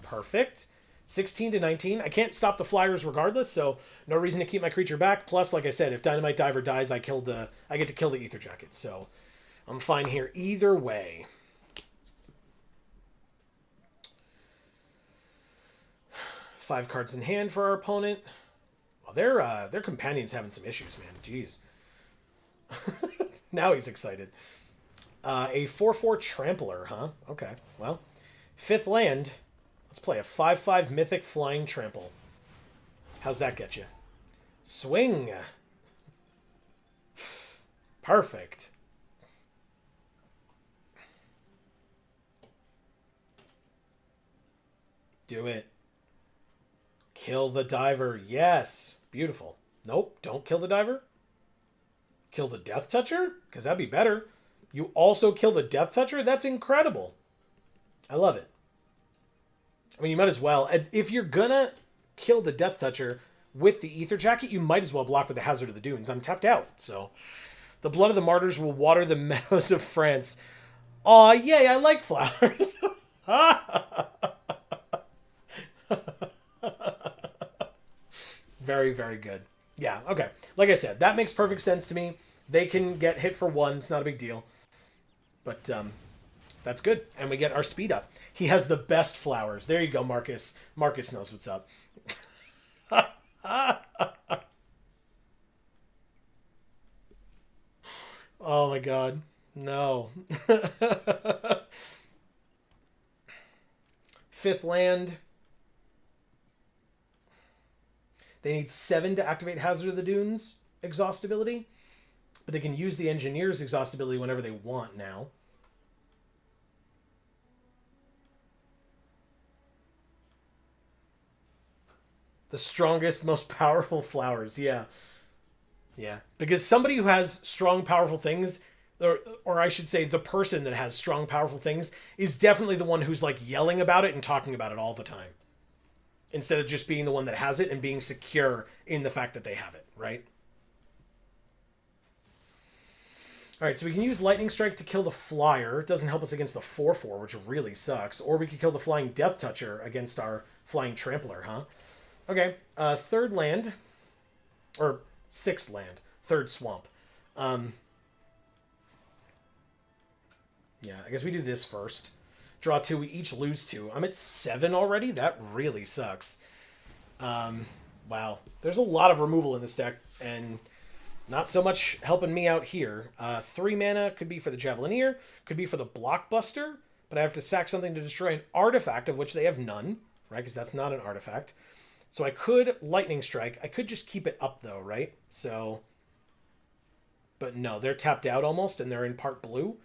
Perfect. 16 to 19. I can't stop the flyers regardless, so no reason to keep my creature back. Plus, like I said, if Dynamite Diver dies, I get to kill the Ether Jacket. So I'm fine here either way. Five cards in hand for our opponent. Well, their companion's having some issues, man. Jeez. Now he's excited. A 4/4 Trampler, huh? Okay. Well, fifth land. Let's play a 5/5 Mythic Flying Trample. How's that get you? Swing. Perfect. Do it. Kill the diver. Yes. Beautiful. Nope. Don't kill the diver. Kill the Death Toucher? Because that'd be better. You also kill the Death Toucher? That's incredible. I love it. I mean, you might as well. If you're gonna kill the Death Toucher with the Ether Jacket, you might as well block with the Hazard of the Dunes. I'm tapped out, so. The blood of the martyrs will water the meadows of France. Aw, yay, I like flowers. Very, very good. Yeah, okay. Like I said, that makes perfect sense to me. They can get hit for one. It's not a big deal. But that's good. And we get our speed up. He has the best flowers. There you go, Marcus. Marcus knows what's up. Oh my god. No. Fifth land. They need 7 to activate Hazard of the Dunes exhaustibility. But they can use the Engineer's exhaustibility whenever they want now. The strongest, most powerful flowers. Yeah. Yeah. Because somebody who has strong, powerful things, or I should say the person that has strong, powerful things, is definitely the one who's like yelling about it and talking about it all the time. Instead of just being the one that has it and being secure in the fact that they have it, right? Alright, so we can use Lightning Strike to kill the Flyer. It doesn't help us against the 4/4, which really sucks. Or we could kill the Flying Death Toucher against our Flying Trampler, huh? Okay, third land. Or sixth land. Third swamp. Yeah, I guess we do this first. Draw 2, we each lose 2. I'm at 7 already? That really sucks. Wow. There's a lot of removal in this deck, and not so much helping me out here. 3 mana could be for the Javelineer, could be for the Blockbuster, but I have to sack something to destroy an artifact, of which they have none, right? Because that's not an artifact. So I could Lightning Strike. I could just keep it up, though, right? So, but no, they're tapped out almost, and they're in part blue.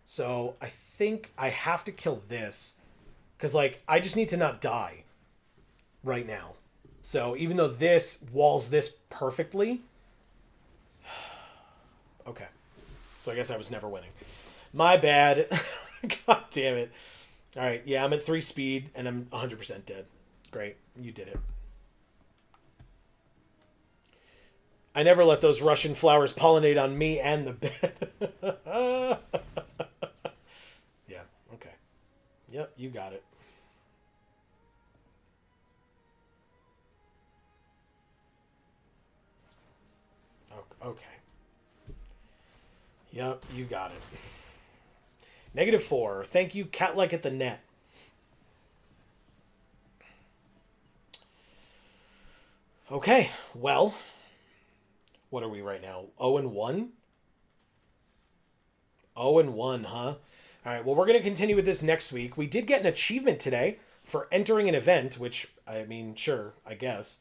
So I think I have to kill this, because, like, I just need to not die right now. So even though this walls this perfectly... Okay. So I guess I was never winning. My bad. God damn it. Alright, yeah, I'm at 3 speed, and I'm 100% dead. Great. You did it. I never let those Russian flowers pollinate on me and the bed. Yeah, okay. Yep, you got it. Okay. Yep, you got it. -4. Thank you, Cat-like at the net. Okay, well, what are we right now? 0-1? 0-1, huh? All right, well, we're going to continue with this next week. We did get an achievement today for entering an event, which, I mean, sure, I guess.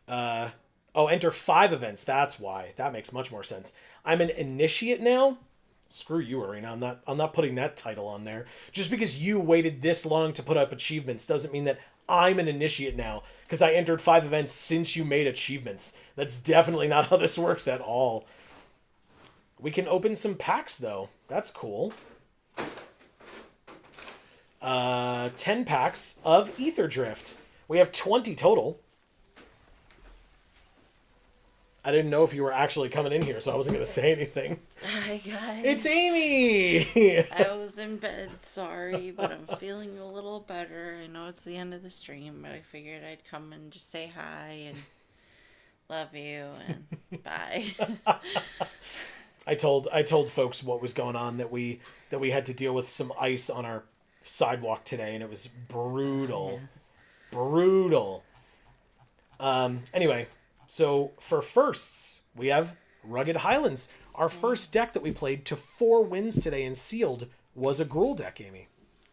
Oh, enter 5 events. That's why. That makes much more sense. I'm an initiate now? Screw you, Arena. I'm not putting that title on there. Just because you waited this long to put up achievements doesn't mean that I'm an initiate now, because I entered 5 events since you made achievements. That's definitely not how this works at all. We can open some packs, though. That's cool. 10 packs of Aetherdrift. We have 20 total. I didn't know if you were actually coming in here, so I wasn't going to say anything. Hi, guys. It's Amy! I was in bed, sorry, but I'm feeling a little better. I know it's the end of the stream, but I figured I'd come and just say hi and love you and bye. I told folks what was going on, that we had to deal with some ice on our sidewalk today, and it was brutal. Yeah. Brutal. Anyway, so for firsts, we have Rugged Highlands. Our first deck that we played to 4 wins today and sealed was a Gruul deck, Amy.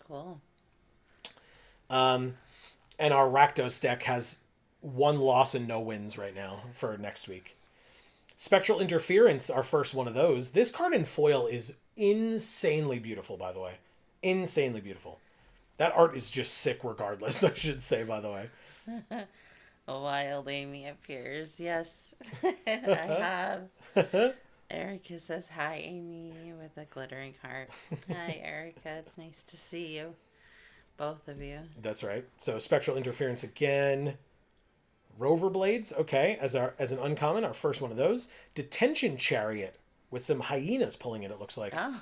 Cool. And our Rakdos deck has 1 loss and no wins right now for next week. Spectral Interference, our first one of those. This card in foil is insanely beautiful, by the way. Insanely beautiful. That art is just sick regardless, I should say, by the way. A wild Amy appears. Yes, I have. Erica says, hi, Amy, with a glittering heart. Hi, Erica. It's nice to see you. Both of you. That's right. So Spectral Interference again. Rover Blades, okay, as an uncommon, our first one of those. Detention Chariot with some hyenas pulling it looks like. Oh.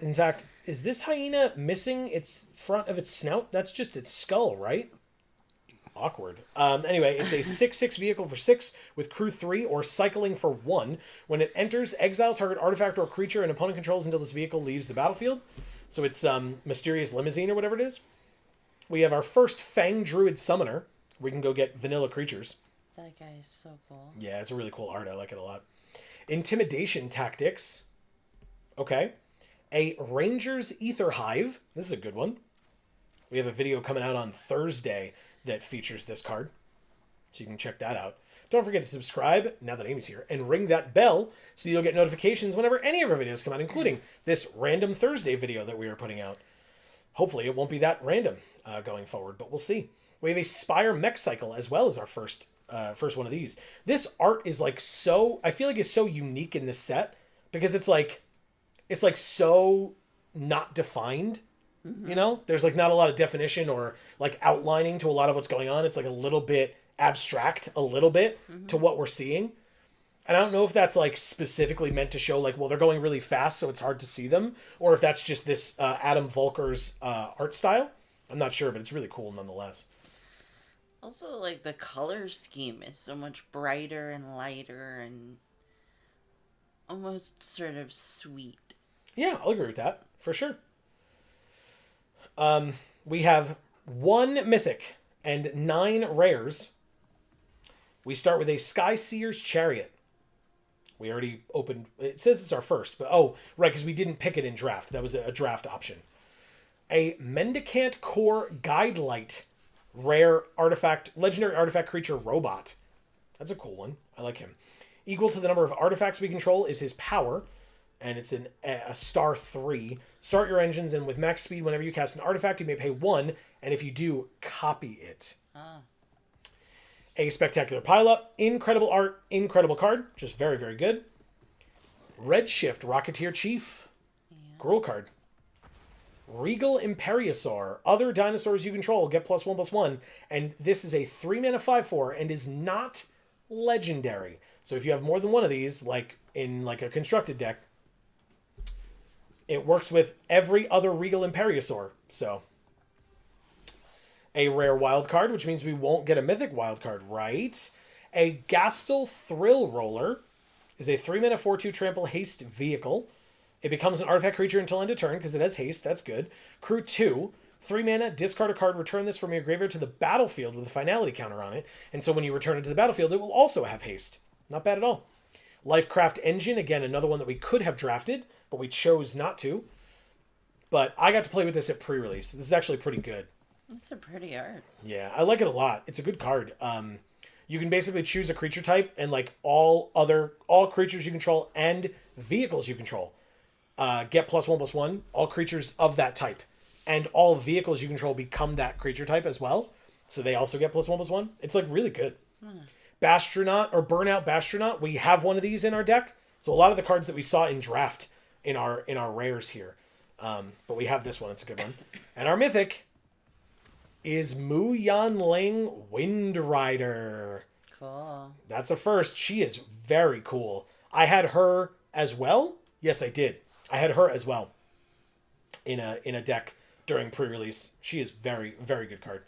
In fact, is this hyena missing its front of its snout? That's just its skull, right? Awkward. Anyway, it's a 6/6 vehicle for 6 with crew 3 or cycling for 1. When it enters, exile target artifact or creature an opponent controls until this vehicle leaves the battlefield. So it's Mysterious Limousine or whatever it is. We have our first Fang Druid Summoner. We can go get vanilla creatures. That guy is so cool. Yeah, it's a really cool art. I like it a lot. Intimidation Tactics. Okay. A Ranger's Ether Hive. This is a good one. We have a video coming out on Thursday that features this card, so you can check that out. Don't forget to subscribe, now that Amy's here, and ring that bell so you'll get notifications whenever any of our videos come out, including this Random Thursday video that we are putting out. Hopefully it won't be that random going forward, but we'll see. We have a Spire Mech Cycle as well as our first one of these. This art is like so, I feel like it's so unique in this set because it's like so not defined. You know, there's like not a lot of definition or like outlining to a lot of what's going on. It's like a little bit abstract, a little bit to what we're seeing. And I don't know if that's like specifically meant to show like, well, they're going really fast, so it's hard to see them, or if that's just this Adam Volker's art style. I'm not sure, but it's really cool nonetheless. Also, like the color scheme is so much brighter and lighter and almost sort of sweet. Yeah, I'll agree with that for sure. We have 1 mythic and 9 rares. We start with a Sky Seer's Chariot. We already opened, it says it's our first, but oh, right, because we didn't pick it in draft. That was a draft option. A Mendicant Core Guidelight rare artifact, legendary artifact creature robot. That's a cool one. I like him. Equal to the number of artifacts we control is his power. And it's a star 3. Start your engines, and with max speed, whenever you cast an artifact, you may pay 1, and if you do, copy it. Ah. A Spectacular Pileup. Incredible art, incredible card. Just very, very good. Redshift Rocketeer Chief. Yeah. Gruul card. Regal Imperiosaur. Other dinosaurs you control get +1/+1. And this is a 3-mana 5/4 and is not legendary. So if you have more than one of these, like in like a constructed deck, it works with every other Regal Imperiosaur. So, a rare wild card, which means we won't get a mythic wild card, right? A Gastel Thrill Roller is a 3-mana 4/2 trample haste vehicle. It becomes an artifact creature until end of turn because it has haste. That's good. Crew 2, 3 mana, discard a card, return this from your graveyard to the battlefield with a finality counter on it. And so when you return it to the battlefield, it will also have haste. Not bad at all. Lifecraft Engine, again, another one that we could have drafted, but we chose not to. But I got to play with this at pre-release. This is actually pretty good. It's a pretty art. Yeah, I like it a lot. It's a good card. You can basically choose a creature type, and like all creatures you control and vehicles you control get +1/+1. All creatures of that type, and all vehicles you control become that creature type as well. So they also get +1/+1. It's like really good. Bastronaut or Burnout Bastronaut. We have one of these in our deck. So a lot of the cards that we saw in draft in our rares here. But we have this one. It's a good one. And our mythic is Mu Yanling Wind Rider. Cool. That's a first. She is very cool. I had her as well. Yes, I did. I had her as well in a deck during pre-release. She is very, very good card.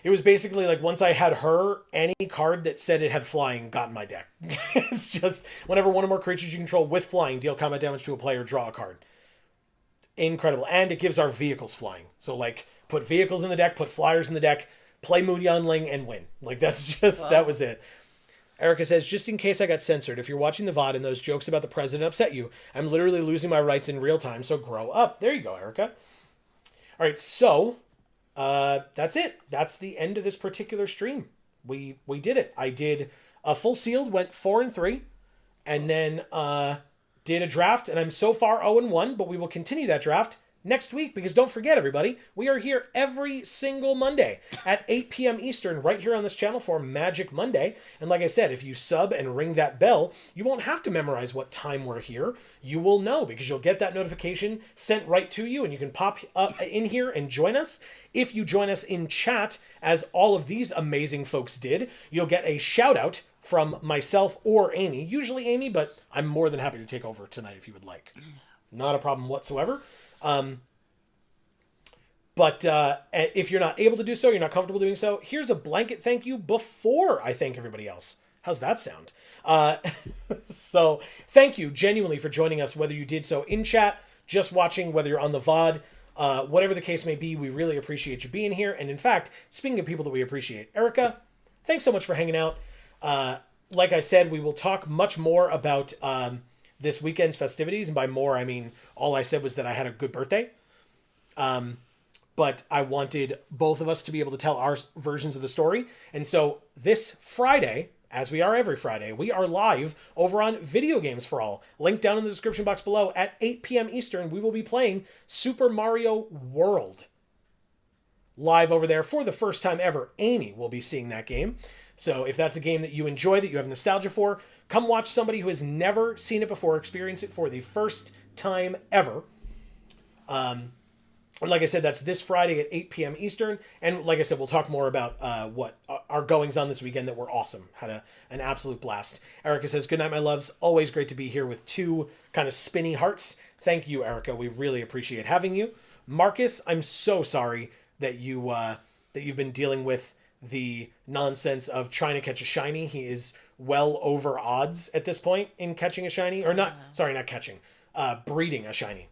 It was basically like once I had her, any card that said it had flying got in my deck. It's just whenever one or more creatures you control with flying deal combat damage to a player, draw a card. Incredible. And it gives our vehicles flying. So like put vehicles in the deck, put flyers in the deck, play Moon Yanling and win. Like that's just, that was it. Erica says, just in case I got censored, if you're watching the VOD and those jokes about the president upset you, I'm literally losing my rights in real time, so grow up. There you go, Erica. All right, so that's it. That's the end of this particular stream. We did it. I did a full sealed, went 4-3, and then did a draft, and I'm so far 0-1, but we will continue that draft next week, because don't forget, everybody, we are here every single Monday at 8 p.m. Eastern right here on this channel for Magic Monday. And like I said, if you sub and ring that bell, you won't have to memorize what time we're here. You will know, because you'll get that notification sent right to you, and you can pop up in here and join us. If you join us in chat, as all of these amazing folks did, you'll get a shout out from myself or Amy, usually Amy, but I'm more than happy to take over tonight if you would like. Not a problem whatsoever. But if you're not able to do so, you're not comfortable doing so, here's a blanket thank you before I thank everybody else. How's that sound? So thank you genuinely for joining us, whether you did so in chat, just watching, whether you're on the VOD, whatever the case may be. We really appreciate you being here. And in fact, speaking of people that we appreciate, Erica, thanks so much for hanging out. Like I said, we will talk much more about this weekend's festivities, and by more I mean all I said was that I had a good birthday, but I wanted both of us to be able to tell our versions of the story. And so this Friday, as we are every Friday, we are live over on Video Games for All, link down in the description box below. At 8 p.m. Eastern, we will be playing Super Mario World live over there for the first time ever. Amy will be seeing that game. So if that's a game that you enjoy, that you have nostalgia for, come watch somebody who has never seen it before experience it for the first time ever. And like I said, that's this Friday at 8 p.m. Eastern. And like I said, we'll talk more about what our goings on this weekend that were awesome. Had an absolute blast. Erica says, good night, my loves. Always great to be here with two kind of spinny hearts. Thank you, Erica. We really appreciate having you. Marcus, I'm so sorry that you've been dealing with the nonsense of trying to catch a shiny. He is well over odds at this point in catching a shiny, or not catching, breeding a shiny.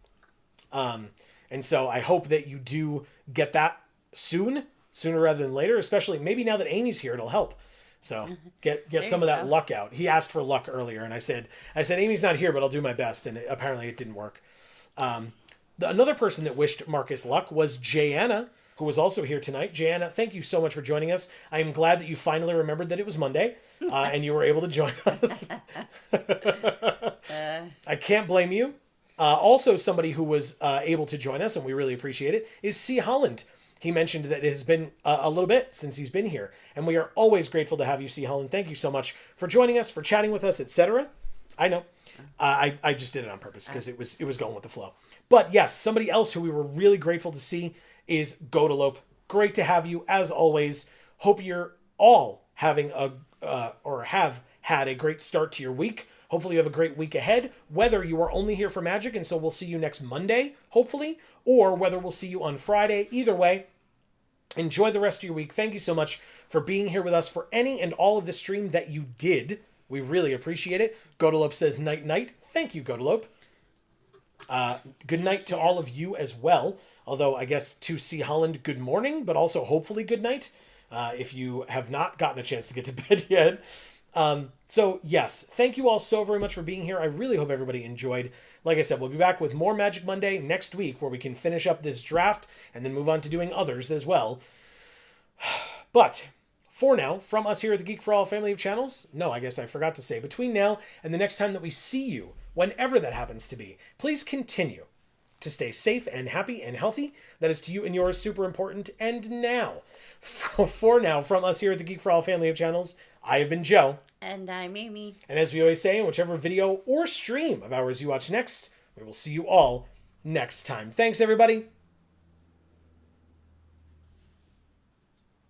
And so I hope that you do get that sooner rather than later, especially maybe now that Amy's here, it'll help. So get some of that luck out. He asked for luck earlier, and I said, Amy's not here, but I'll do my best. And apparently it didn't work. Another person that wished Marcus luck was Jayanna, who was also here tonight. Jayanna, thank you so much for joining us. I am glad that you finally remembered that it was Monday, and you were able to join us. I can't blame you. Also, somebody who was able to join us, and we really appreciate it, is C. Holland. He mentioned that it has been a little bit since he's been here, and we are always grateful to have you, C. Holland. Thank you so much for joining us, for chatting with us, etc. I know. I just did it on purpose because it was going with the flow. But yes, somebody else who we were really grateful to see is Godalope. Great to have you as always. Hope you're all having or have had a great start to your week. Hopefully you have a great week ahead, whether you are only here for Magic and so we'll see you next Monday, hopefully, or whether we'll see you on Friday. Either way, enjoy the rest of your week. Thank you so much for being here with us for any and all of the stream that you did. We really appreciate it. Godalope says night night. Thank you, Godalope. Good night to all of you as well. Although I guess to C. Holland, good morning, but also hopefully good night if you have not gotten a chance to get to bed yet. So yes, thank you all so very much for being here. I really hope everybody enjoyed. Like I said, we'll be back with more Magic Monday next week where we can finish up this draft and then move on to doing others as well. But for now, from us here at the Geek for All family of channels, no, I guess I forgot to say, between now and the next time that we see you, whenever that happens to be, please continue to stay safe and happy and healthy. That is to you and yours super important. And now, for now, from us here at the Geek for All family of channels, I have been Joe. And I'm Amy. And as we always say, in whichever video or stream of ours you watch next, we will see you all next time. Thanks, everybody.